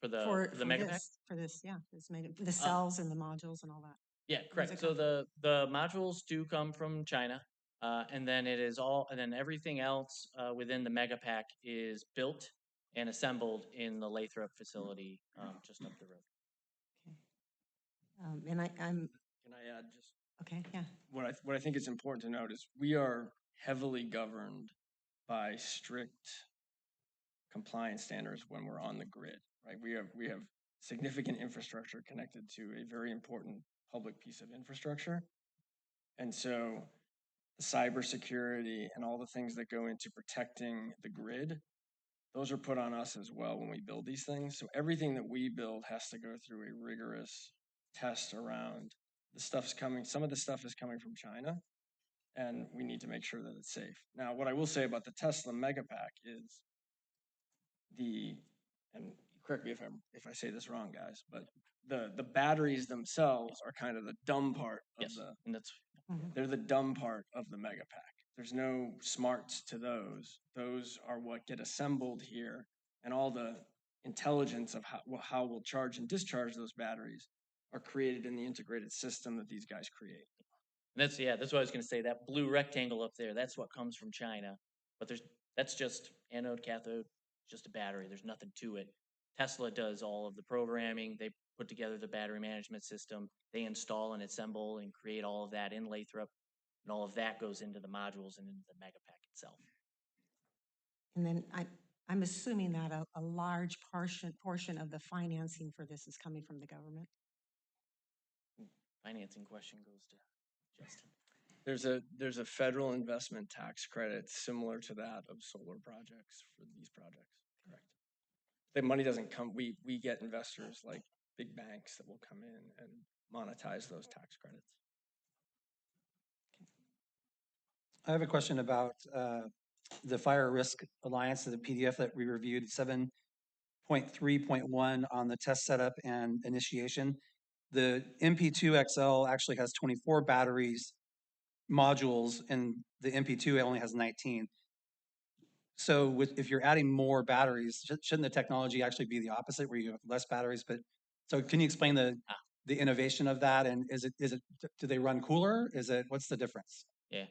for the For, for the for mega pack? this, for this, yeah, it's made, the cells and the modules and all that. Yeah, Where's it correct. So come from? the modules do come from China, and then it is all, and then everything else within the mega pack is built and assembled in the Lathrop facility just up the road. And I'm, Can I add just okay, yeah. what I think is important to note is we are heavily governed by strict compliance standards when we're on the grid, right? We have significant infrastructure connected to a very important public piece of infrastructure. And so the cybersecurity and all the things that go into protecting the grid, those are put on us as well when we build these things. So everything that we build has to go through a rigorous test around the stuff's coming. Some of the stuff is coming from China, and we need to make sure that it's safe. Now, what I will say about the Tesla Megapack is and correct me if I say this wrong, guys, but the batteries themselves are kind of the dumb part of Yes, and that's they're the dumb part of the Megapack. There's no smarts to those. Those are what get assembled here, and all the intelligence of how we'll charge and discharge those batteries are created in the integrated system that these guys create. and that's what I was going to say. That blue rectangle up there, that's what comes from China, but that's just anode, cathode, just a battery. There's nothing to it. Tesla does all of the programming. They put together the battery management system. They install and assemble and create all of that in Lathrop, and all of that goes into the modules and into the Megapack itself. And then I'm assuming that a large portion of the financing for this is coming from the government. Financing question goes to Justin. There's a federal investment tax credit similar to that of solar projects for these projects. Correct. The money doesn't come. We get investors like big banks that will come in and monetize those tax credits. I have a question about the Fire Risk Alliance, the PDF that we reviewed, 7.3.1 on the test setup and initiation. The MP2XL actually has 24 batteries modules, and the MP2 only has 19. So if you're adding more batteries, shouldn't the technology actually be the opposite, where you have less batteries? But so can you explain the innovation of that? And do they run cooler? What's the difference? Yeah,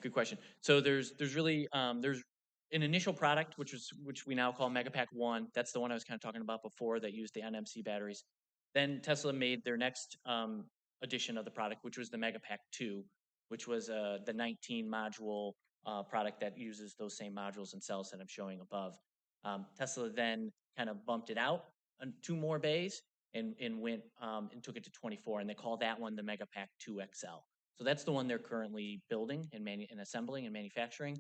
good question. So there's really there's an initial product which we now call Megapack 1. That's the one I was kind of talking about before that used the NMC batteries. Then Tesla made their next edition of the product, which was the Megapack 2, which was the 19 module product that uses those same modules and cells that I'm showing above. Tesla then kind of bumped it out 2 more bays and went and took it to 24, and they call that one the Megapack 2XL. So that's the one they're currently building and assembling and manufacturing.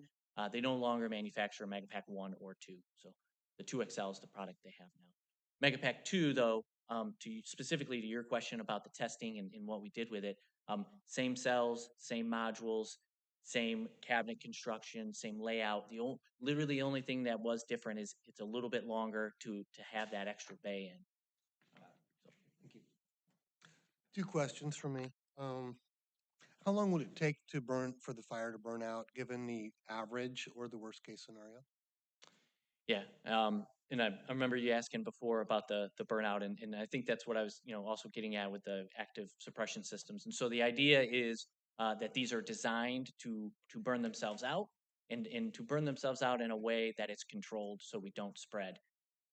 They no longer manufacture Megapack 1 or 2. So the 2XL is the product they have now. Megapack 2, though, specifically to your question about the testing and what we did with it, same cells, same modules, same cabinet construction, same layout. Literally the only thing that was different is it's a little bit longer to have that extra bay in. Thank you. 2 questions for me. How long would it take for the fire to burn out, given the average or the worst case scenario? Yeah, and I remember you asking before about the burnout, and I think that's what I was also getting at with the active suppression systems. And so the idea is that these are designed to burn themselves out and to burn themselves out in a way that it's controlled so we don't spread.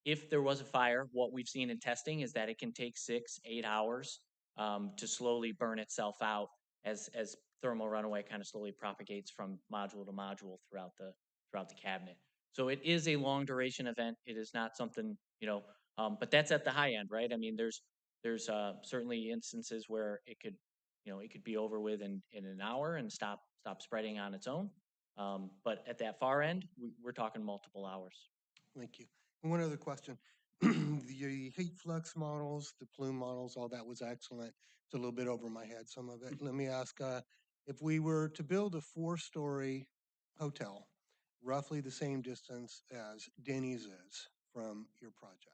If there was a fire, what we've seen in testing is that it can take 6-8 hours to slowly burn itself out as thermal runaway kind of slowly propagates from module to module throughout the cabinet. So it is a long duration event. It is not something, but that's at the high end, right? I mean, there's certainly instances where it could be over with in an hour and stop spreading on its own. But at that far end, we're talking multiple hours. Thank you. And one other question. The heat flux models, the plume models, all that was excellent. It's a little bit over my head, some of it. Let me ask, if we were to build a 4-story hotel, roughly the same distance as Denny's is from your project,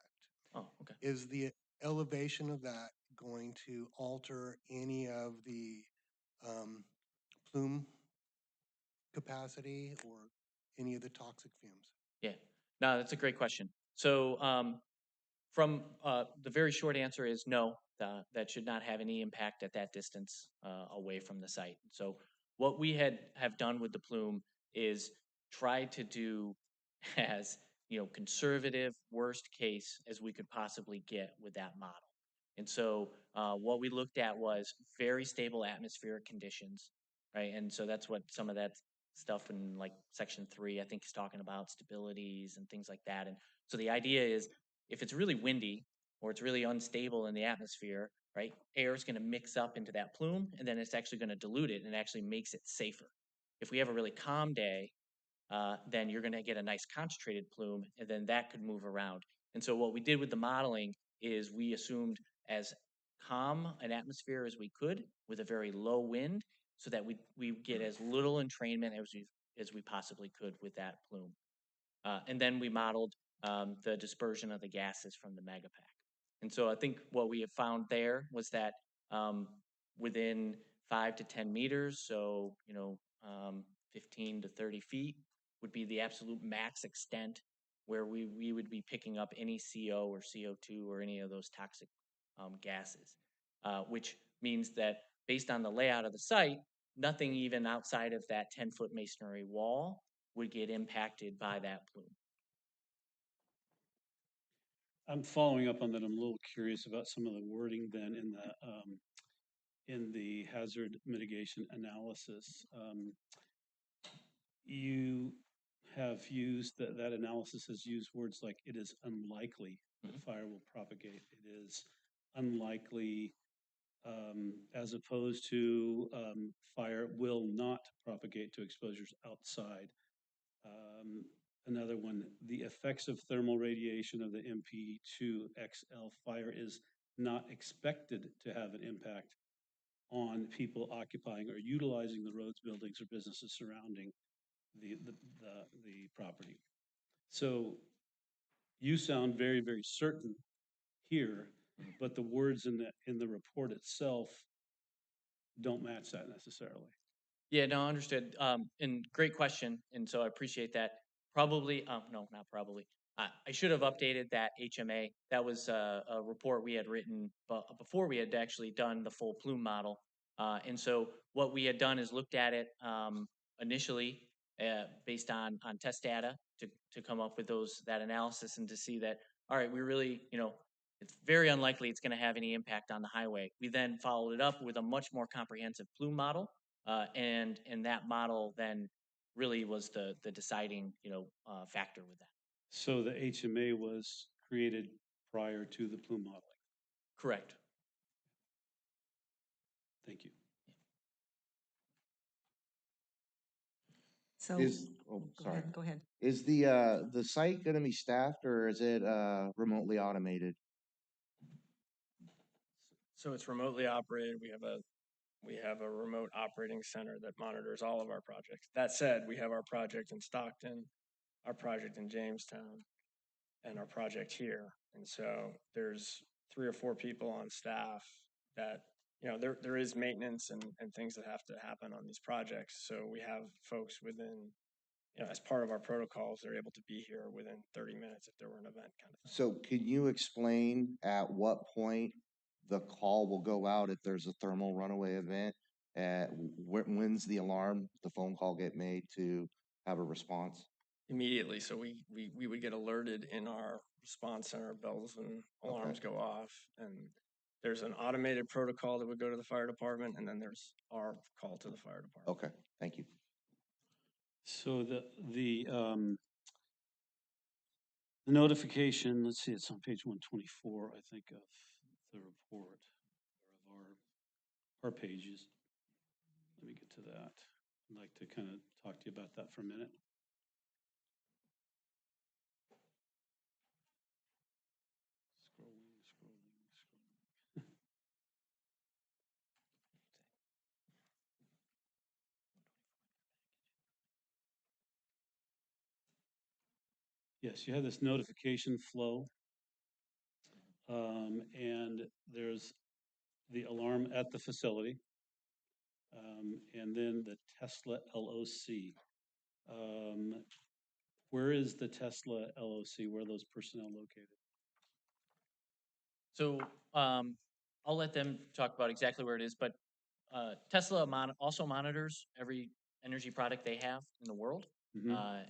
Oh, okay. is the elevation of that going to alter any of the plume capacity or any of the toxic fumes? Yeah, no, that's a great question. So From the very short answer is no, that should not have any impact at that distance away from the site. So what we have done with the plume is try to do as conservative worst case as we could possibly get with that model. And so what we looked at was very stable atmospheric conditions, right? And so that's what some of that stuff in like section 3, I think, is talking about stabilities and things like that. And so the idea is if it's really windy or it's really unstable in the atmosphere, right, air is going to mix up into that plume and then it's actually going to dilute it and it actually makes it safer. If we have a really calm day, then you're going to get a nice concentrated plume and then that could move around. And so what we did with the modeling is we assumed as calm an atmosphere as we could with a very low wind so that we get as little entrainment as we possibly could with that plume. And then we modeled the dispersion of the gases from the megapack. And so I think what we have found there was that within 5 to 10 meters, so 15 to 30 feet would be the absolute max extent where we would be picking up any CO or CO2 or any of those toxic gases, which means that based on the layout of the site, nothing even outside of that 10-foot masonry wall would get impacted by that plume. I'm following up on that. I'm a little curious about some of the wording then in the hazard mitigation analysis. You have used that analysis has used words like it is unlikely that fire will propagate. It is unlikely as opposed to fire will not propagate to exposures outside. Another one, the effects of thermal radiation of the MP2XL fire is not expected to have an impact on people occupying or utilizing the roads, buildings, or businesses surrounding the property. So you sound very, very certain here, but the words in the report itself don't match that necessarily. Yeah, no, understood. And great question. And so I appreciate that. Probably, no, not probably. I should have updated that HMA. That was a report we had written before we had actually done the full plume model. And so what we had done is looked at it initially based on test data to come up with that analysis and to see that, all right, we really, it's very unlikely it's going to have any impact on the highway. We then followed it up with a much more comprehensive plume model. And that model then really was the deciding factor with that. So the HMA was created prior to the plume modeling. Correct. Thank you. So, Sorry. go ahead. Is the site gonna be staffed or is it remotely automated? So it's remotely operated. We have a remote operating center that monitors all of our projects. That said, we have our project in Stockton, our project in Jamestown, and our project here. And so there's 3 or 4 people on staff that, there is maintenance and things that have to happen on these projects. So we have folks within, as part of our protocols, they're able to be here within 30 minutes if there were an event kind of thing. So can you explain at what point the call will go out if there's a thermal runaway event? When's the alarm, the phone call get made to have a response? Immediately. So we would get alerted in our response center, bells and alarms go off, and there's an automated protocol that would go to the fire department, and then there's our call to the fire department. Okay, thank you. So the notification, let's see, it's on page 124, I think, of the report, or of our pages. Let me get to that. I'd like to kind of talk to you about that for a minute. Scrolling. Yes, you have this notification flow. And there's the alarm at the facility. And then the Tesla LOC. Where is the Tesla LOC? Where are those personnel located? So I'll let them talk about exactly where it is, but Tesla also monitors every energy product they have in the world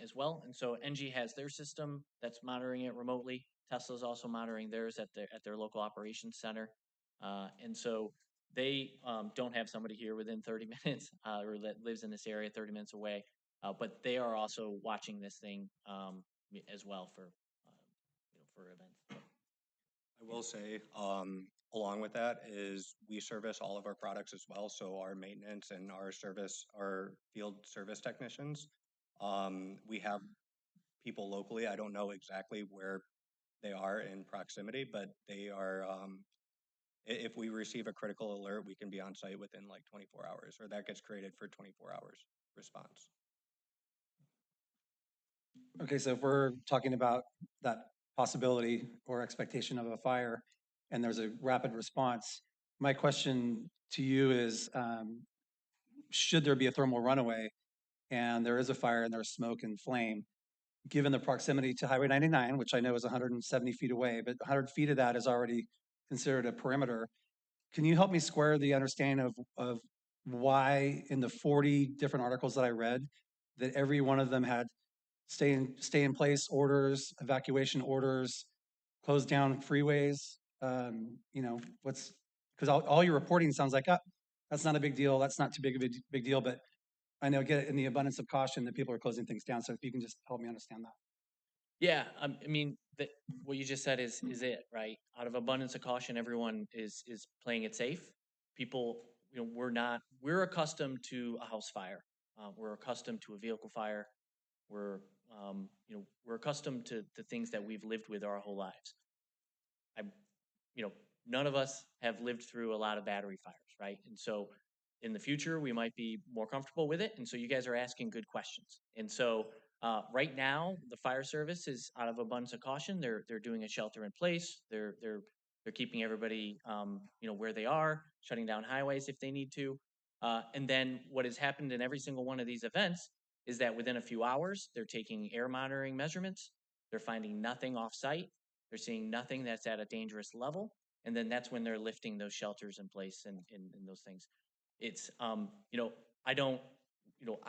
as well. And so NG has their system that's monitoring it remotely. Tesla's also monitoring theirs at their local operations center. And so they don't have somebody here within 30 minutes or that lives in this area 30 minutes away, but they are also watching this thing as well for events. I will say, along with that is we service all of our products as well. So our maintenance and our field service technicians, we have people locally. I don't know exactly where they are in proximity, but they are, if we receive a critical alert, we can be on site within like 24 hours, or that gets created for 24 hours response. Okay, so if we're talking about that possibility or expectation of a fire and there's a rapid response, my question to you is, should there be a thermal runaway and there is a fire and there's smoke and flame, given the proximity to Highway 99, which I know is 170 feet away, but 100 feet of that is already considered a perimeter. Can you help me square the understanding of why in the 40 different articles that I read, that every one of them had stay in place orders, evacuation orders, close down freeways? You know, because all your reporting sounds like, that's not a big deal, that's not too big of a big deal, but I know, get it, in the abundance of caution that people are closing things down. So if you can just help me understand that. Yeah, I mean, what you just said is it, right? Out of abundance of caution, everyone is playing it safe. People, we're accustomed to a house fire. We're accustomed to a vehicle fire. We're accustomed to the things that we've lived with our whole lives. None of us have lived through a lot of battery fires, right? And so in the future, we might be more comfortable with it. And so you guys are asking good questions. And so right now, the fire service is out of abundance of caution. They're doing a shelter in place. They're keeping everybody where they are, shutting down highways if they need to. And then what has happened in every single one of these events is that within a few hours, they're taking air monitoring measurements. They're finding nothing off site. They're seeing nothing that's at a dangerous level. And then that's when they're lifting those shelters in place and those things. It's, I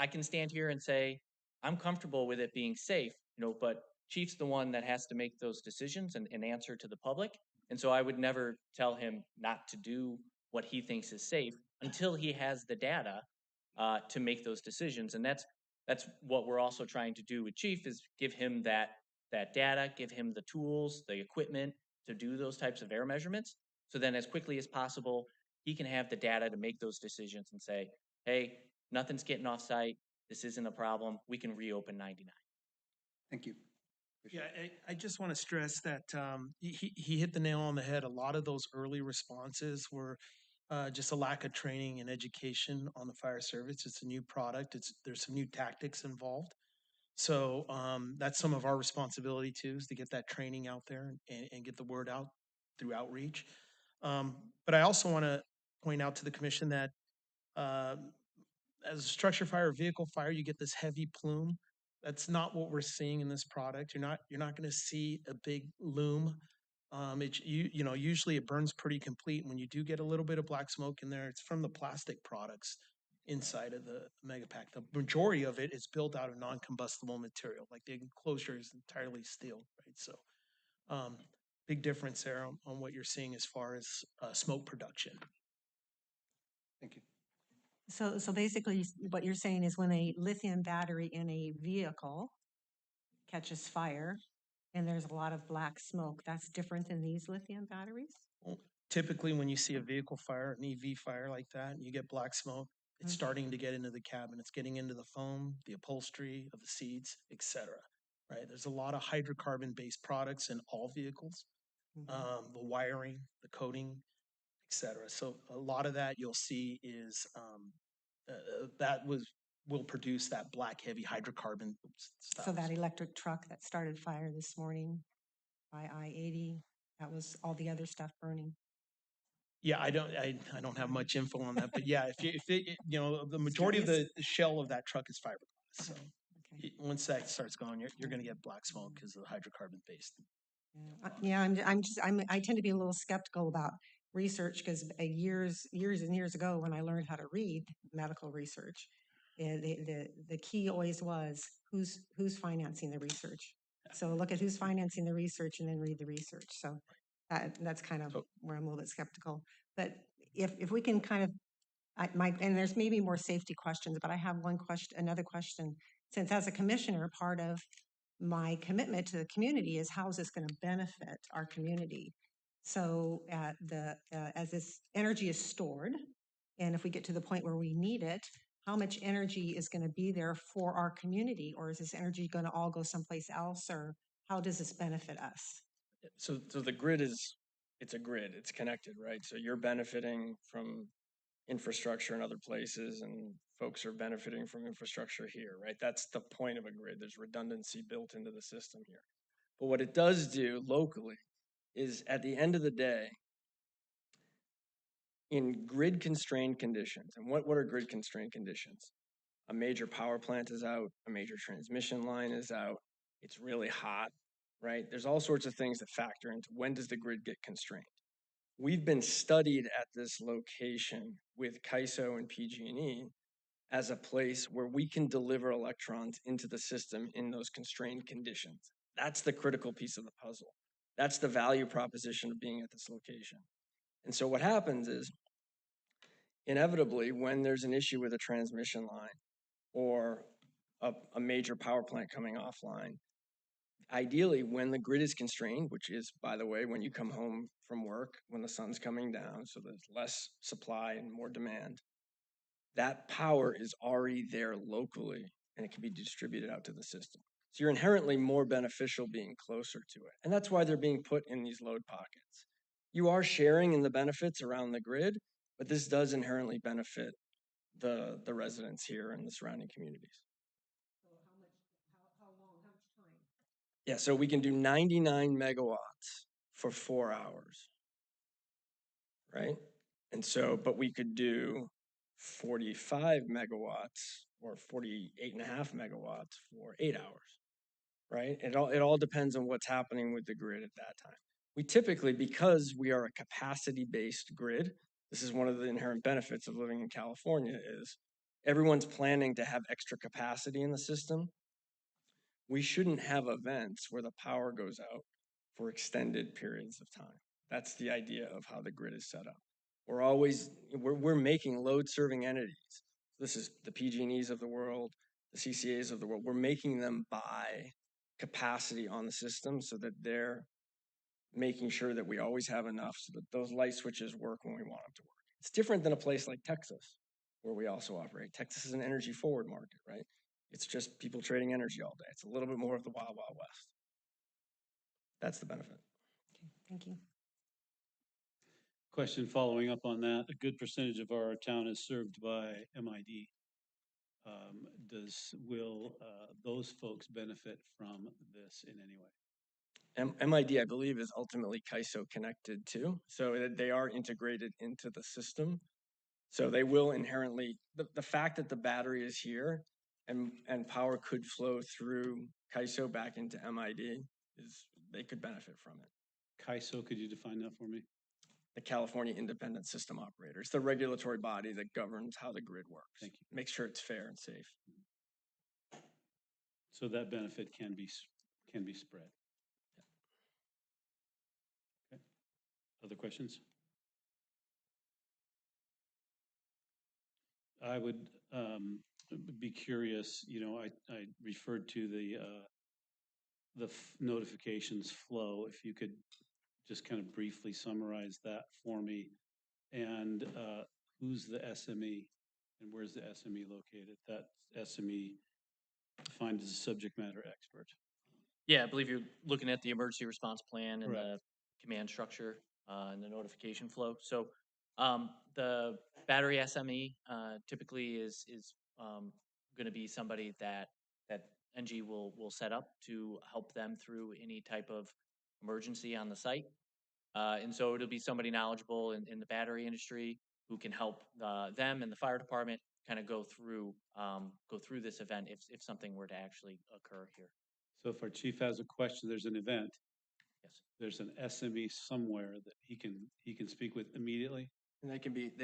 can stand here and say, I'm comfortable with it being safe, but Chief's the one that has to make those decisions and answer to the public. And so I would never tell him not to do what he thinks is safe until he has the data to make those decisions. And that's what we're also trying to do with Chief, is give him that data, give him the tools, the equipment to do those types of air measurements. So then as quickly as possible, he can have the data to make those decisions and say, hey, nothing's getting off site. This isn't a problem. We can reopen 99. Thank you. Yeah, I just want to stress that he hit the nail on the head. A lot of those early responses were just a lack of training and education on the fire service. It's a new product. There's some new tactics involved. So that's some of our responsibility too, is to get that training out there and get the word out through outreach. But I also want to point out to the commission that as a structure fire or vehicle fire, you get this heavy plume. That's not what we're seeing in this product. You're not going to see a big lume. Usually it burns pretty complete. When you do get a little bit of black smoke in there, it's from the plastic products inside of the Megapack. The majority of it is built out of non-combustible material, like the enclosure is entirely steel, right? So big difference there on what you're seeing as far as smoke production. Thank you. So basically, what you're saying is when a lithium battery in a vehicle catches fire and there's a lot of black smoke, that's different than these lithium batteries? Well, typically, when you see a vehicle fire, an EV fire like that, and you get black smoke, it's starting to get into the cabin. It's getting into the foam, the upholstery of the seats, etc. Right? There's a lot of hydrocarbon-based products in all vehicles, the wiring, the coating, etc. So a lot of that you'll see is will produce that black heavy hydrocarbon stuff. So that electric truck that started fire this morning by I-80, that was all the other stuff burning. Yeah, I don't have much info on that, but yeah, the majority of the shell of that truck is fiberglass. So once that starts going, you're going to get black smoke because of the hydrocarbon based. Yeah, I tend to be a little skeptical about research because years and years ago, when I learned how to read medical research, the key always was who's financing the research. So look at who's financing the research and then read the research. So that's kind of So- where I'm a little bit skeptical. But if we can kind of, and there's maybe more safety questions, but I have another question. Since as a commissioner, part of my commitment to the community is how is this going to benefit our community? So as this energy is stored, and if we get to the point where we need it, how much energy is going to be there for our community? Or is this energy going to all go someplace else? Or how does this benefit us? So the grid it's a grid, it's connected, right? So you're benefiting from infrastructure in other places and folks are benefiting from infrastructure here, right? That's the point of a grid. There's redundancy built into the system here. But what it does do locally is at the end of the day, in grid constrained conditions, and what are grid constrained conditions? A major power plant is out, a major transmission line is out, it's really hot, right? There's all sorts of things that factor into when does the grid get constrained. We've been studied at this location with CAISO and PG&E as a place where we can deliver electrons into the system in those constrained conditions. That's the critical piece of the puzzle. That's the value proposition of being at this location. And so what happens is, inevitably, when there's an issue with a transmission line or a major power plant coming offline, ideally, when the grid is constrained, which is, by the way, when you come home from work, when the sun's coming down, so there's less supply and more demand, that power is already there locally and it can be distributed out to the system. So you're inherently more beneficial being closer to it. And that's why they're being put in these load pockets. You are sharing in the benefits around the grid, but this does inherently benefit the residents here and the surrounding communities. Yeah, so we can do 99 megawatts for 4 hours, right? And so, but we could do 45 megawatts or 48.5 megawatts for 8 hours, right? It all depends on what's happening with the grid at that time. We typically, because we are a capacity-based grid, this is one of the inherent benefits of living in California is everyone's planning to have extra capacity in the system. We shouldn't have events where the power goes out for extended periods of time. That's the idea of how the grid is set up. We're making load serving entities. This is the PG&Es of the world, the CCAs of the world. We're making them buy capacity on the system so that they're making sure that we always have enough so that those light switches work when we want them to work. It's different than a place like Texas, where we also operate. Texas is an energy forward market, right? It's just people trading energy all day. It's a little bit more of the wild, wild west. That's the benefit. Okay, thank you. Question following up on that, a good percentage of our town is served by MID. Will those folks benefit from this in any way? MID, I believe, is ultimately CAISO connected too. So they are integrated into the system. So they will inherently, the fact that the battery is here and power could flow through CAISO back into MID they could benefit from it. CAISO, could you define that for me? The California Independent System Operator. It's the regulatory body that governs how the grid works. Thank you. Make sure it's fair and safe. So that benefit can be spread. Okay. Other questions? I would be curious, I referred to the notifications flow. If you could just kind of briefly summarize that for me. And who's the SME and where's the SME located? That SME defined as a subject matter expert. Yeah, I believe you're looking at the emergency response plan and Correct. the command structure and the notification flow. So the battery SME typically is going to be somebody that NG will set up to help them through any type of emergency on the site. And so it'll be somebody knowledgeable in the battery industry who can help them and the fire department kind of go through this event if something were to actually occur here. So if our chief has a question, there's an event. Yes. there's an SME somewhere that he can speak with immediately? And they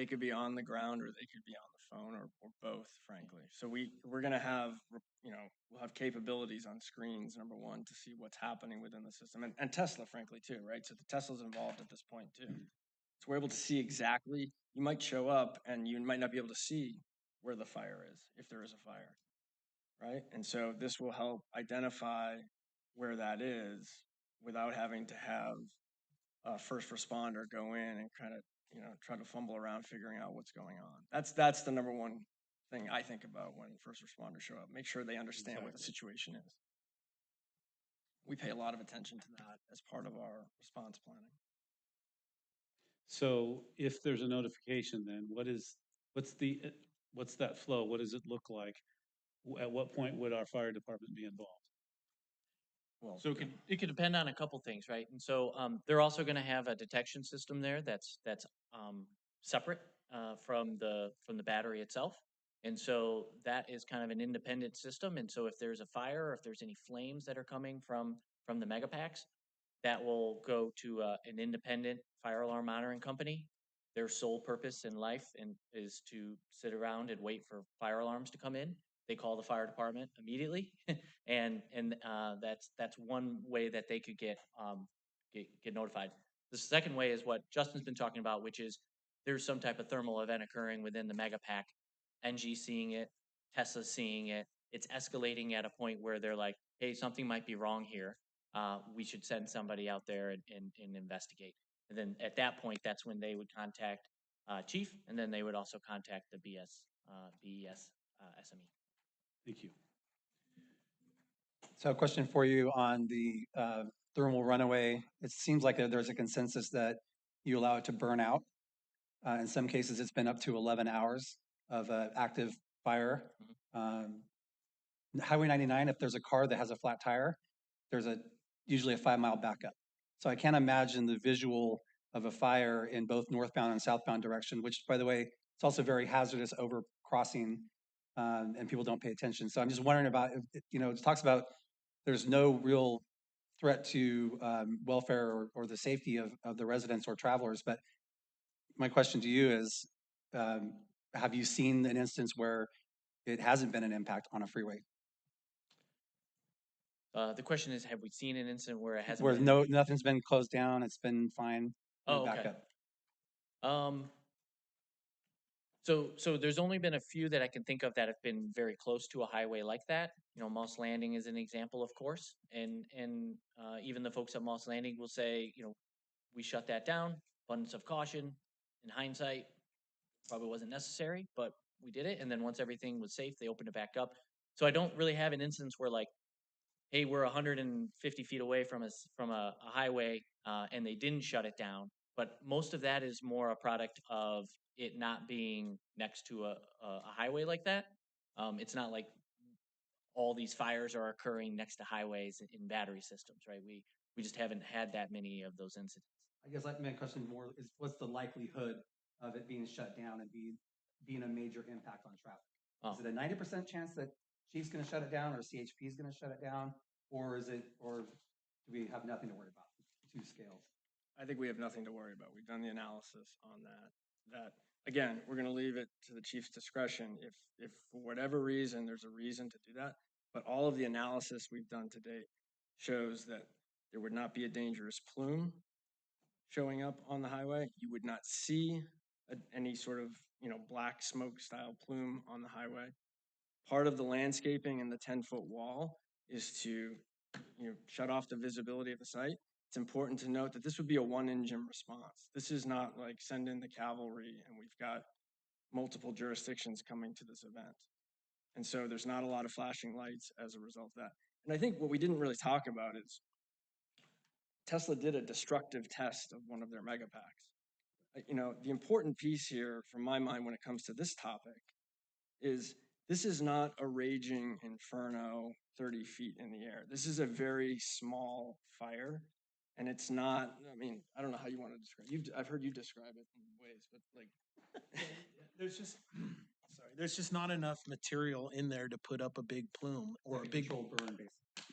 could be on the ground or they could be on the phone or both, frankly. So we're gonna have, we'll have capabilities on screens, number one, to see what's happening within the system. And Tesla, frankly, too, right? So the Tesla's involved at this point too. So we're able to see exactly, you might show up and you might not be able to see where the fire is, if there is a fire, right? And so this will help identify where that is without having to have a first responder go in and kind of, try to fumble around figuring out what's going on. That's the number one thing I think about when first responders show up. Make sure they understand what the situation is. We pay a lot of attention to that as part of our response planning. So if there's a notification, then what's that flow? What does it look like? At what point would our fire department be involved? Well, So it could depend on a couple things, right? And so they're also going to have a detection system there that's separate from the battery itself, and so that is kind of an independent system. And so if there's a fire, or if there's any flames that are coming from the megapacks, that will go to an independent fire alarm monitoring company. Their sole purpose in life is to sit around and wait for fire alarms to come in. They call the fire department immediately, and that's one way that they could get notified. The second way is what Justin's been talking about, which is there's some type of thermal event occurring within the megapack. NG seeing it, Tesla seeing it. It's escalating at a point where they're like, "Hey, something might be wrong here. We should send somebody out there and investigate." And then at that point, that's when they would contact chief, and then they would also contact the BES SME. Thank you. So a question for you on the thermal runaway. It seems like there's a consensus that you allow it to burn out. In some cases, it's been up to 11 hours of active fire. Highway 99, if there's a car that has a flat tire, there's usually a 5-mile backup. So I can't imagine the visual of a fire in both northbound and southbound direction, which, by the way, it's also very hazardous over crossing, and people don't pay attention. So I'm just wondering about, it talks about there's no real threat to welfare or the safety of the residents or travelers. But my question to you is, have you seen an instance where it hasn't been an impact on a freeway? The question is, have we seen an incident where it hasn't Where been? nothing's been closed down, it's been fine, Oh, back okay. up. So there's only been a few that I can think of that have been very close to a highway like that. Moss Landing is an example, of course, and even the folks at Moss Landing will say, we shut that down, abundance of caution. In hindsight, probably wasn't necessary, but we did it. And then once everything was safe, they opened it back up. So I don't really have an instance where like, hey, we're 150 feet away from a highway, and they didn't shut it down. But most of that is more a product of it not being next to a highway like that. It's not like all these fires are occurring next to highways in battery systems, right? We just haven't had that many of those incidents. I guess my question more is, what's the likelihood of it being shut down and being a major impact on traffic? Oh. Is it a 90% chance that Chief's going to shut it down or CHP is going to shut it down, or do we have nothing to worry about? Two scales. I think we have nothing to worry about. We've done the analysis on that. Again, we're going to leave it to the chief's discretion. If for whatever reason there's a reason to do that, but all of the analysis we've done to date shows that there would not be a dangerous plume showing up on the highway. You would not see any sort of black smoke style plume on the highway. Part of the landscaping and the 10-foot wall is to shut off the visibility of the site. It's important to note that this would be a one-engine response. This is not like send in the cavalry and we've got multiple jurisdictions coming to this event. And so there's not a lot of flashing lights as a result of that. And I think what we didn't really talk about is Tesla did a destructive test of one of their megapacks. The important piece here from my mind when it comes to this topic is this is not a raging inferno 30 feet in the air. This is a very small fire. And it's not, I don't know how you want to describe it. I've heard you describe it in ways, but like, there's just, sorry. sorry, there's just not enough material in there to put up a big plume or a big. Controlled burn, basically.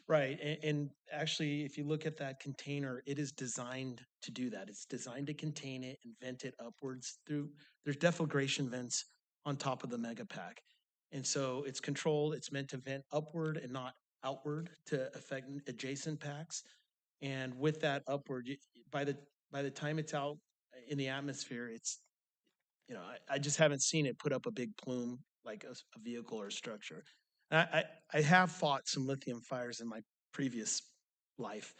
Right, and actually, if you look at that container, it is designed to do that. It's designed to contain it and vent it upwards through, there's deflagration vents on top of the mega pack. And so it's controlled, it's meant to vent upward and not outward to affect adjacent packs. And with that upward, by the time it's out in the atmosphere, it's, you know, I just haven't seen it put up a big plume like a vehicle or a structure. I have fought some lithium fires in my previous life.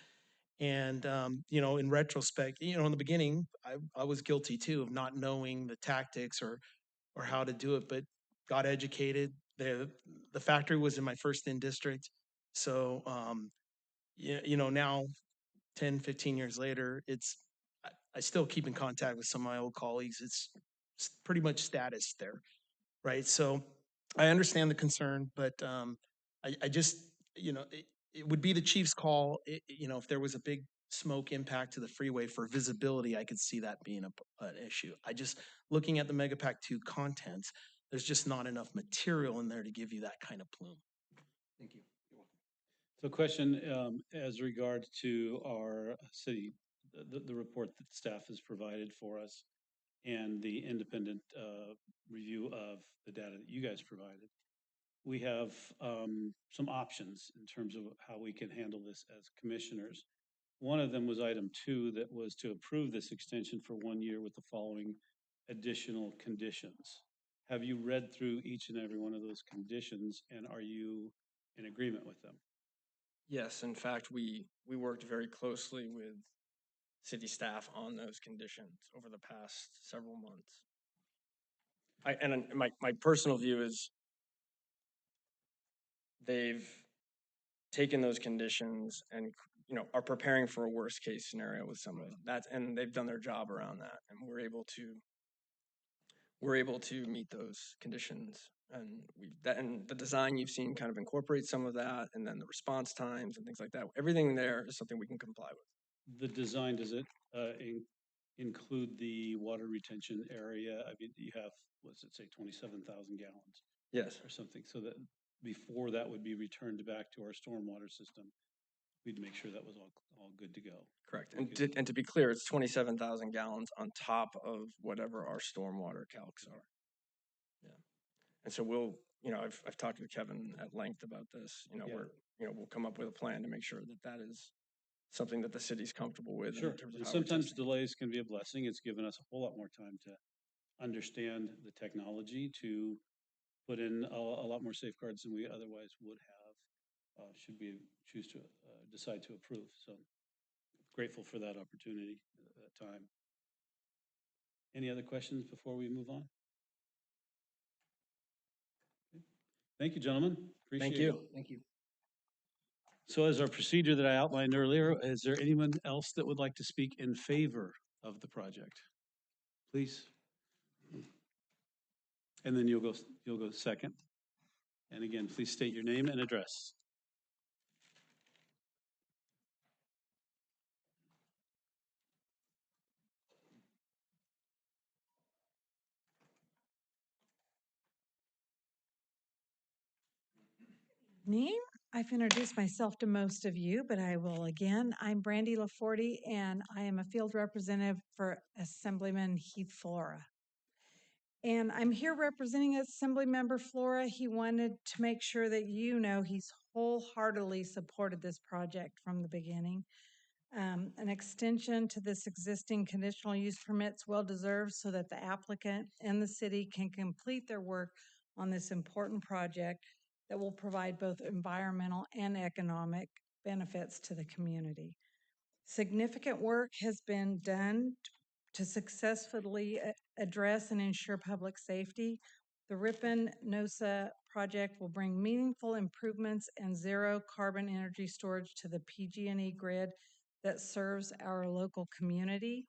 And, you know, in retrospect, you know, in the beginning, I was guilty too of not knowing the tactics or how to do it, but got educated. The factory was in my first in district. So, you know, now 10, 15 years later, I still keep in contact with some of my old colleagues. It's pretty much status there, right? So I understand the concern, but I just, you know, it would be the chief's call. You know, if there was a big smoke impact to the freeway for visibility, I could see that being an issue. I just, looking at the Megapack 2 contents, there's just not enough material in there to give you that kind of plume. Thank you. You're welcome. So question, as regards to our city, the report that staff has provided for us and the independent review of the data that you guys provided. We have some options in terms of how we can handle this as commissioners. One of them was item 2, that was to approve this extension for 1 year with the following additional conditions. Have you read through each and every one of those conditions, and are you in agreement with them? Yes, in fact, we worked very closely with city staff on those conditions over the past several months. My personal view is they've taken those conditions and, you know, are preparing for a worst case scenario with some of that, and they've done their job around that, and we're able to meet those conditions. And and the design you've seen kind of incorporates some of that, and then the response times and things like that. Everything there is something we can comply with. The design, does it include the water retention area? I mean, you have, what's it say, 27,000 gallons Yes, or something, so that before that would be returned back to our stormwater system, we'd make sure that was all good to go. correct. And to be clear, it's 27,000 gallons on top of whatever our stormwater calcs are. Yeah. And so we'll, you know, I've talked with Kevin at length about this. You know, we'll come up with a plan to make sure that that is something that the city's comfortable with. Sure, In terms of and how we're sometimes testing. delays can be a blessing. It's given us a whole lot more time to understand the technology, to put in a lot more safeguards than we otherwise would have, should we choose to decide to approve. So grateful for that opportunity at that time. Any other questions before we move on? Okay. Thank you, gentlemen. Appreciate Thank you. it. Thank you. So as our procedure that I outlined earlier, is there anyone else that would like to speak in favor of the project? Please. And then you'll go second. And again, please state your name and address. Name? I've introduced myself to most of you, but I will again. I'm Brandy LaForte, and I am a field representative for Assemblyman Heath Flora. And I'm here representing Assemblymember Flora. He wanted to make sure that you know he's wholeheartedly supported this project from the beginning. An extension to this existing conditional use permit's well deserved so that the applicant and the city can complete their work on this important project that will provide both environmental and economic benefits to the community. Significant work has been done to successfully address and ensure public safety. The Ripon-NOSA project will bring meaningful improvements and zero carbon energy storage to the PG&E grid that serves our local community.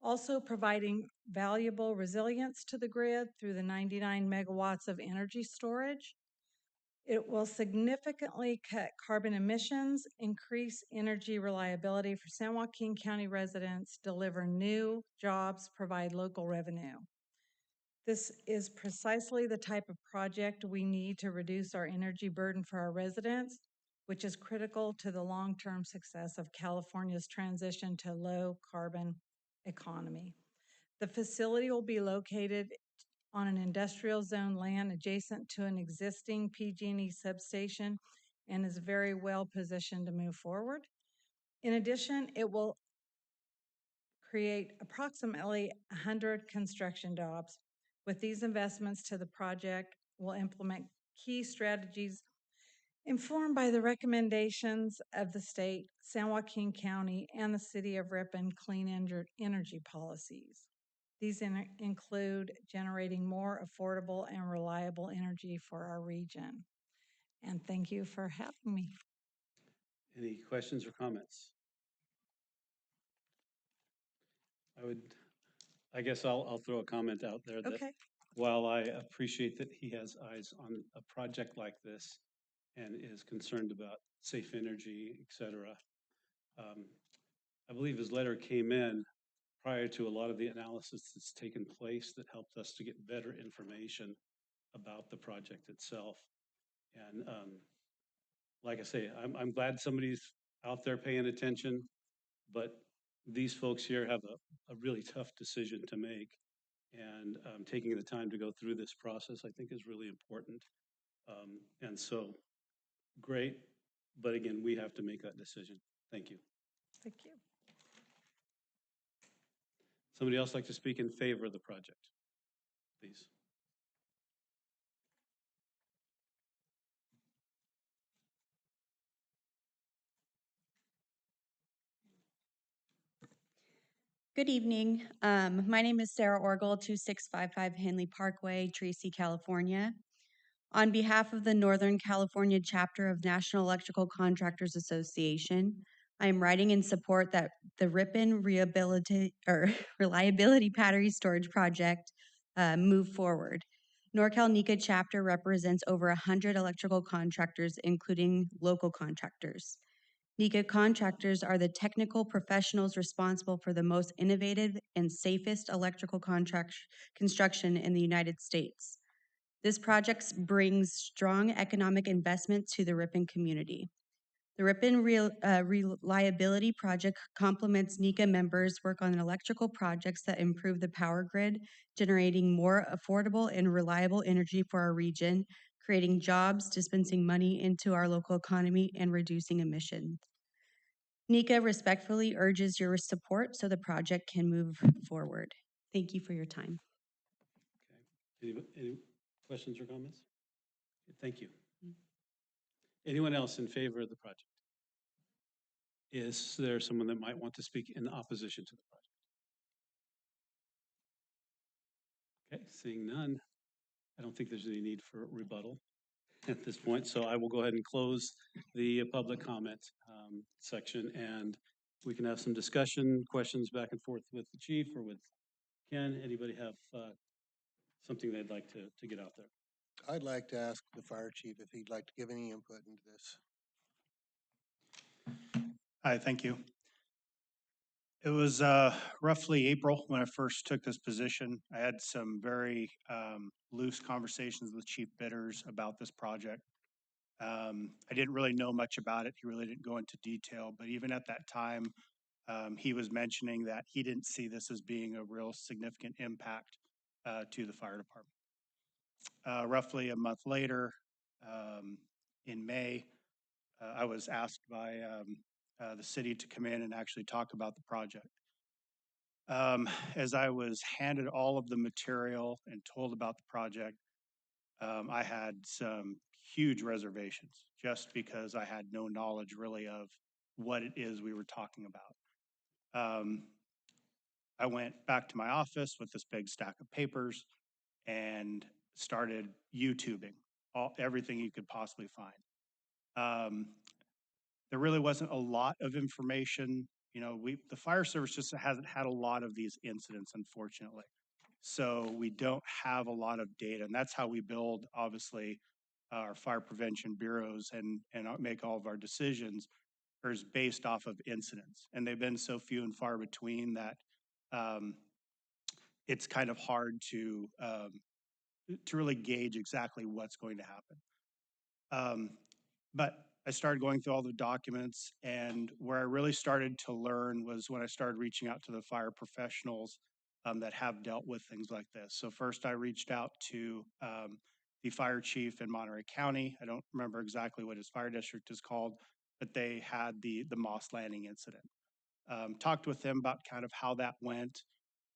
Also providing valuable resilience to the grid through the 99 megawatts of energy storage. It will significantly cut carbon emissions, increase energy reliability for San Joaquin County residents, deliver new jobs, provide local revenue. This is precisely the type of project we need to reduce our energy burden for our residents, which is critical to the long-term success of California's transition to low-carbon economy. The facility will be located on an industrial zone land adjacent to an existing PG&E substation and is very well positioned to move forward. In addition, it will create approximately 100 construction jobs. With these investments to the project, we'll implement key strategies informed by the recommendations of the state, San Joaquin County, and the City of Ripon clean energy policies. These include generating more affordable and reliable energy for our region. And thank you for having me. Any questions or comments? I guess I'll throw a comment out there that Okay. while I appreciate that he has eyes on a project like this and is concerned about safe energy, et cetera, I believe his letter came in prior to a lot of the analysis that's taken place that helped us to get better information about the project itself. And like I say, I'm glad somebody's out there paying attention, but these folks here have a really tough decision to make. And taking the time to go through this process, I think, is really important. And so, great. But again, we have to make that decision. Thank you. Thank you. Somebody else like to speak in favor of the project, please? Good evening. My name is Sarah Orgel, 2655 Henley Parkway, Tracy, California. On behalf of the Northern California chapter of National Electrical Contractors Association, I am writing in support that the Ripon Reliability Battery Storage Project move forward. NorCal NECA chapter represents over 100 electrical contractors, including local contractors. NECA contractors are the technical professionals responsible for the most innovative and safest electrical construction in the United States. This project brings strong economic investment to the Ripon community. The Ripon Reliability Project complements NECA members' work on electrical projects that improve the power grid, generating more affordable and reliable energy for our region, creating jobs, dispensing money into our local economy, and reducing emissions. NECA respectfully urges your support so the project can move forward. Thank you for your time. Okay. Any questions or comments? Thank you. Anyone else in favor of the project? Is there someone that might want to speak in opposition to the project? Okay, seeing none, I don't think there's any need for rebuttal at this point, so I will go ahead and close the public comment section, and we can have some discussion, questions back and forth with the chief or with Ken. Anybody have something they'd like to get out there? I'd like to ask the fire chief if he'd like to give any input into this. Hi, thank you. It was roughly April when I first took this position. I had some very loose conversations with Chief Bitters about this project. I didn't really know much about it. He really didn't go into detail, but even at that time, he was mentioning that he didn't see this as being a real significant impact to the fire department. Roughly a month later, in May, I was asked by the city to come in and actually talk about the project. As I was handed all of the material and told about the project, I had some huge reservations just because I had no knowledge really of what it is we were talking about. I went back to my office with this big stack of papers and started YouTubing everything you could possibly find. There really wasn't a lot of information. You know, the fire service just hasn't had a lot of these incidents, unfortunately. So we don't have a lot of data, and that's how we build, obviously, our fire prevention bureaus and make all of our decisions is based off of incidents. And they've been so few and far between that it's kind of hard to really gauge exactly what's going to happen. But I started going through all the documents, and where I really started to learn was when I started reaching out to the fire professionals that have dealt with things like this. So first I reached out to the fire chief in Monterey County. I don't remember exactly what his fire district is called, but they had the Moss Landing incident. Talked with them about kind of how that went.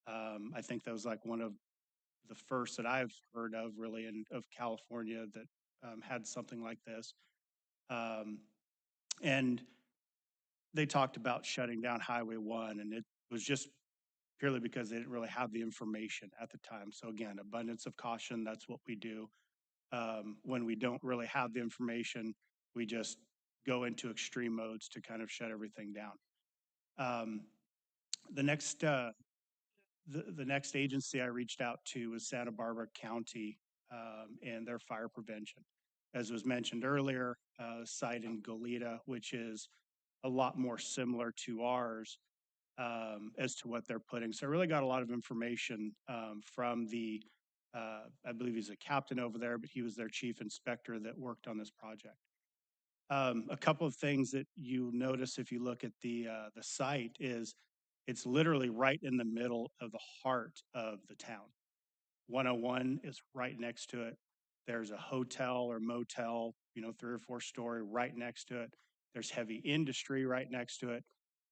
I think that was like one of the first that I've heard of really of California that had something like this. And they talked about shutting down Highway 1, and it was just purely because they didn't really have the information at the time. So again, abundance of caution, that's what we do. When we don't really have the information, we just go into extreme modes to kind of shut everything down. The next agency I reached out to was Santa Barbara County and their fire prevention. As was mentioned earlier, site in Goleta, which is a lot more similar to ours as to what they're putting. So I really got a lot of information from the, I believe he's a captain over there, but he was their chief inspector that worked on this project. A couple of things that you notice if you look at the site is it's literally right in the middle of the heart of the town. 101 is right next to it. There's a hotel or motel, 3 or 4 story right next to it. There's heavy industry right next to it.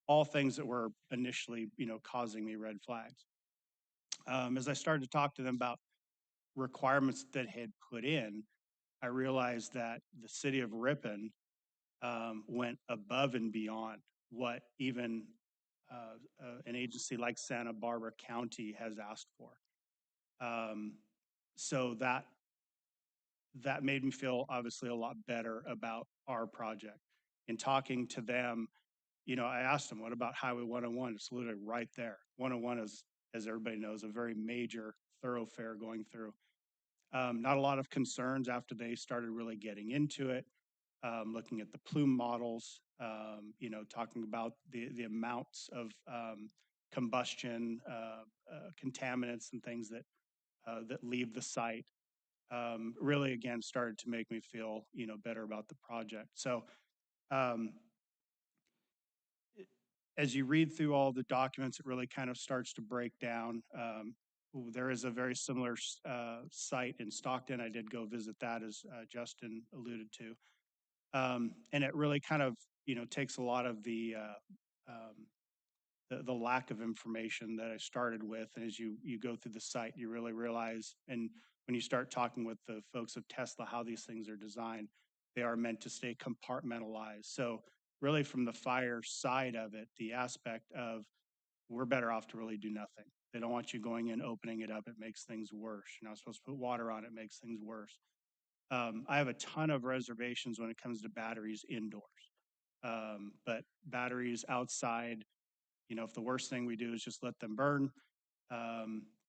All things that were initially, causing me red flags. As I started to talk to them about requirements that had put in, I realized that the city of Ripon went above and beyond what even an agency like Santa Barbara County has asked for. So that made me feel obviously a lot better about our project. In talking to them, I asked them, what about Highway 101? It's literally right there. 101 is, as everybody knows, a very major thoroughfare going through. Not a lot of concerns after they started really getting into it, looking at the plume models, talking about the amounts of combustion, contaminants and things that leave the site. Really, again, started to make me feel, better about the project. So as you read through all the documents, it really kind of starts to break down. There is a very similar site in Stockton. I did go visit that, as Justin alluded to. And it really kind of, takes a lot of the lack of information that I started with. And as you go through the site, you really realize, and when you start talking with the folks of Tesla, how these things are designed, they are meant to stay compartmentalized. So really from the fire side of it, the aspect of we're better off to really do nothing. They don't want you going in, opening it up. It makes things worse. You're not supposed to put water on it. It makes things worse. I have a ton of reservations when it comes to batteries indoors. But batteries outside, if the worst thing we do is just let them burn,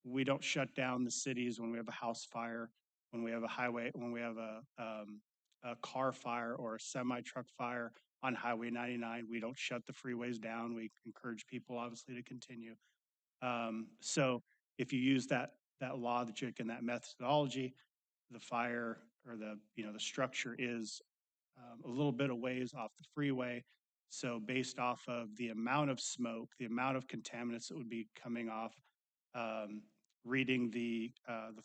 we don't shut down the cities when we have a house fire, when we have a highway, when we have a car fire or a semi-truck fire on Highway 99. We don't shut the freeways down. We encourage people obviously to continue. So if you use that logic and that methodology, the fire or the structure is a little bit of ways off the freeway. So based off of the amount of smoke, the amount of contaminants that would be coming off, reading the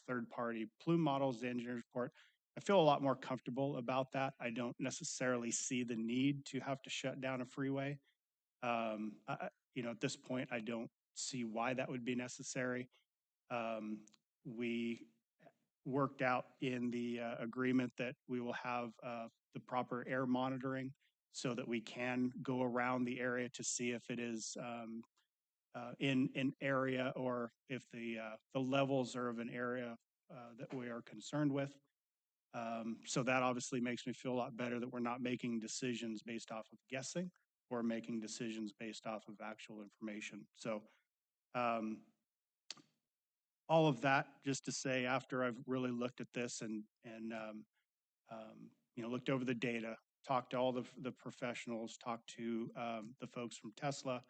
third-party plume models, the engineer's report, I feel a lot more comfortable about that. I don't necessarily see the need to have to shut down a freeway. At this point, I don't see why that would be necessary. We worked out in the agreement that we will have the proper air monitoring so that we can go around the area to see if it is in an area or if the levels are of an area that we are concerned with. So that obviously makes me feel a lot better that we're not making decisions based off of guessing or making decisions based off of actual information. So all of that just to say, after I've really looked at this and looked over the data, talked to all the professionals, talked to the folks from Tesla.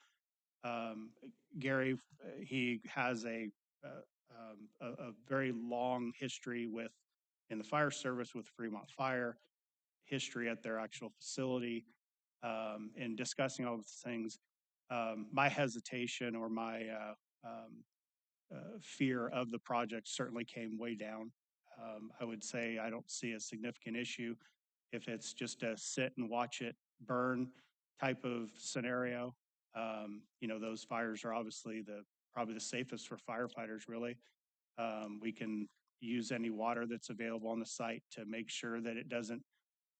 Gary, he has a a very long history in the fire service with Fremont Fire, history at their actual facility, in discussing all these things. My hesitation or my fear of the project certainly came way down. I would say I don't see a significant issue if it's just a sit and watch it burn type of scenario. Those fires are obviously probably the safest for firefighters, really. We can use any water that's available on the site to make sure that it doesn't,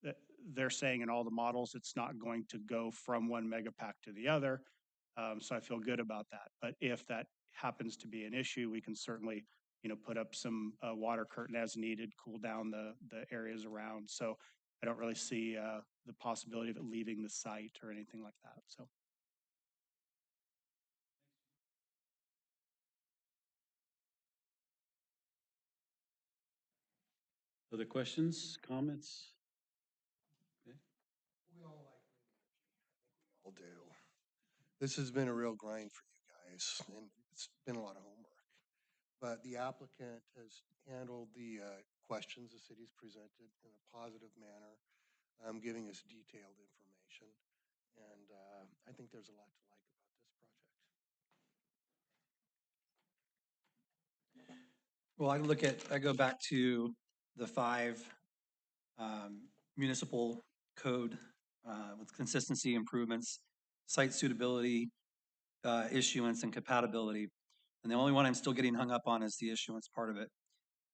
that they're saying in all the models, it's not going to go from one megapack to the other. So I feel good about that. But if that happens to be an issue, we can certainly, put up some water curtain as needed, cool down the areas around. So I don't really see the possibility of it leaving the site or anything like that. So. Other questions, comments? Okay. We all like clean energy. All do. This has been a real grind for you guys, and it's been a lot of homework. But the applicant has handled the questions the city's presented in a positive manner, giving us detailed information. And I think there's a lot to like about this project. Well, I go back to the 5 municipal code with consistency improvements, site suitability, issuance, and compatibility. And the only one I'm still getting hung up on is the issuance part of it.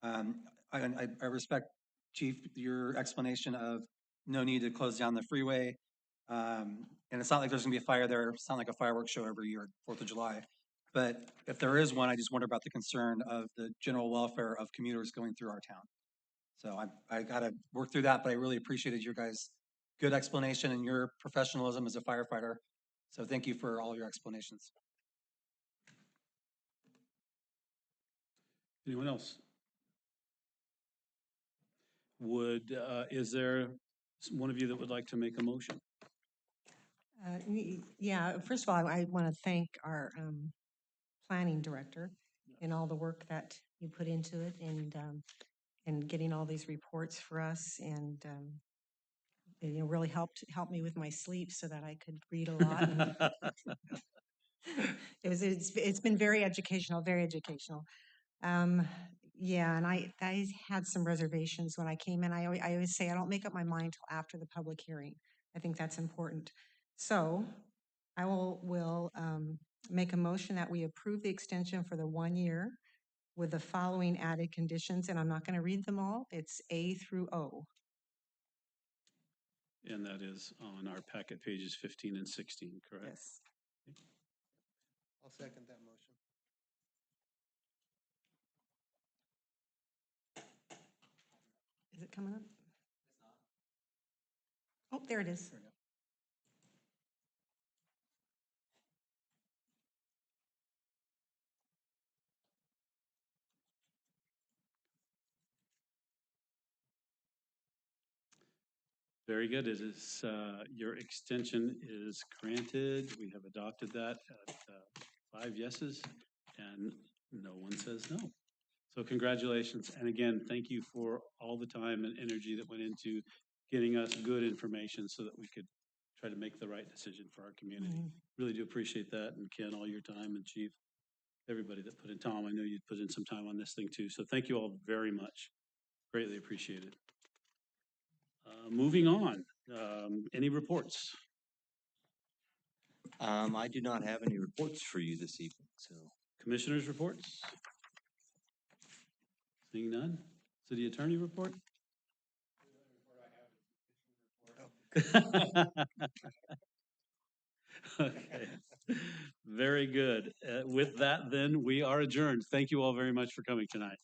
I respect, Chief, your explanation of no need to close down the freeway. And it's not like there's gonna be a fire there. It's not like a fireworks show every year, 4th of July. But if there is one, I just wonder about the concern of the general welfare of commuters going through our town. So I gotta work through that, but I really appreciated your guys' good explanation and your professionalism as a firefighter. So thank you for all your explanations. Anyone else? Is there one of you that would like to make a motion? Yeah, first of all, I want to thank our planning director and all the work that you put into it and getting all these reports for us and really helped me with my sleep so that I could read a lot. It's been very educational, very educational. Yeah, and I had some reservations when I came in. I always say I don't make up my mind till after the public hearing. I think that's important. So I will make a motion that we approve the extension for the 1 year with the following added conditions, and I'm not going to read them all. It's A through O. And that is on our packet pages 15 and 16, correct? Yes. I'll second that motion. Is it coming up? Oh, there it is. Very good. It is, your extension is granted. We have adopted that at 5 yeses and no one says no. So congratulations. And again, thank you for all the time and energy that went into getting us good information so that we could try to make the right decision for our community. Really do appreciate that. And Ken, all your time, and Chief, everybody that put in. Tom, I know you put in some time on this thing too. So thank you all very much. Greatly appreciated. Moving on, any reports? I do not have any reports for you this evening, so. Commissioners' reports? Seeing none? City Attorney report? Okay, very good. With that, then, we are adjourned. Thank you all very much for coming tonight.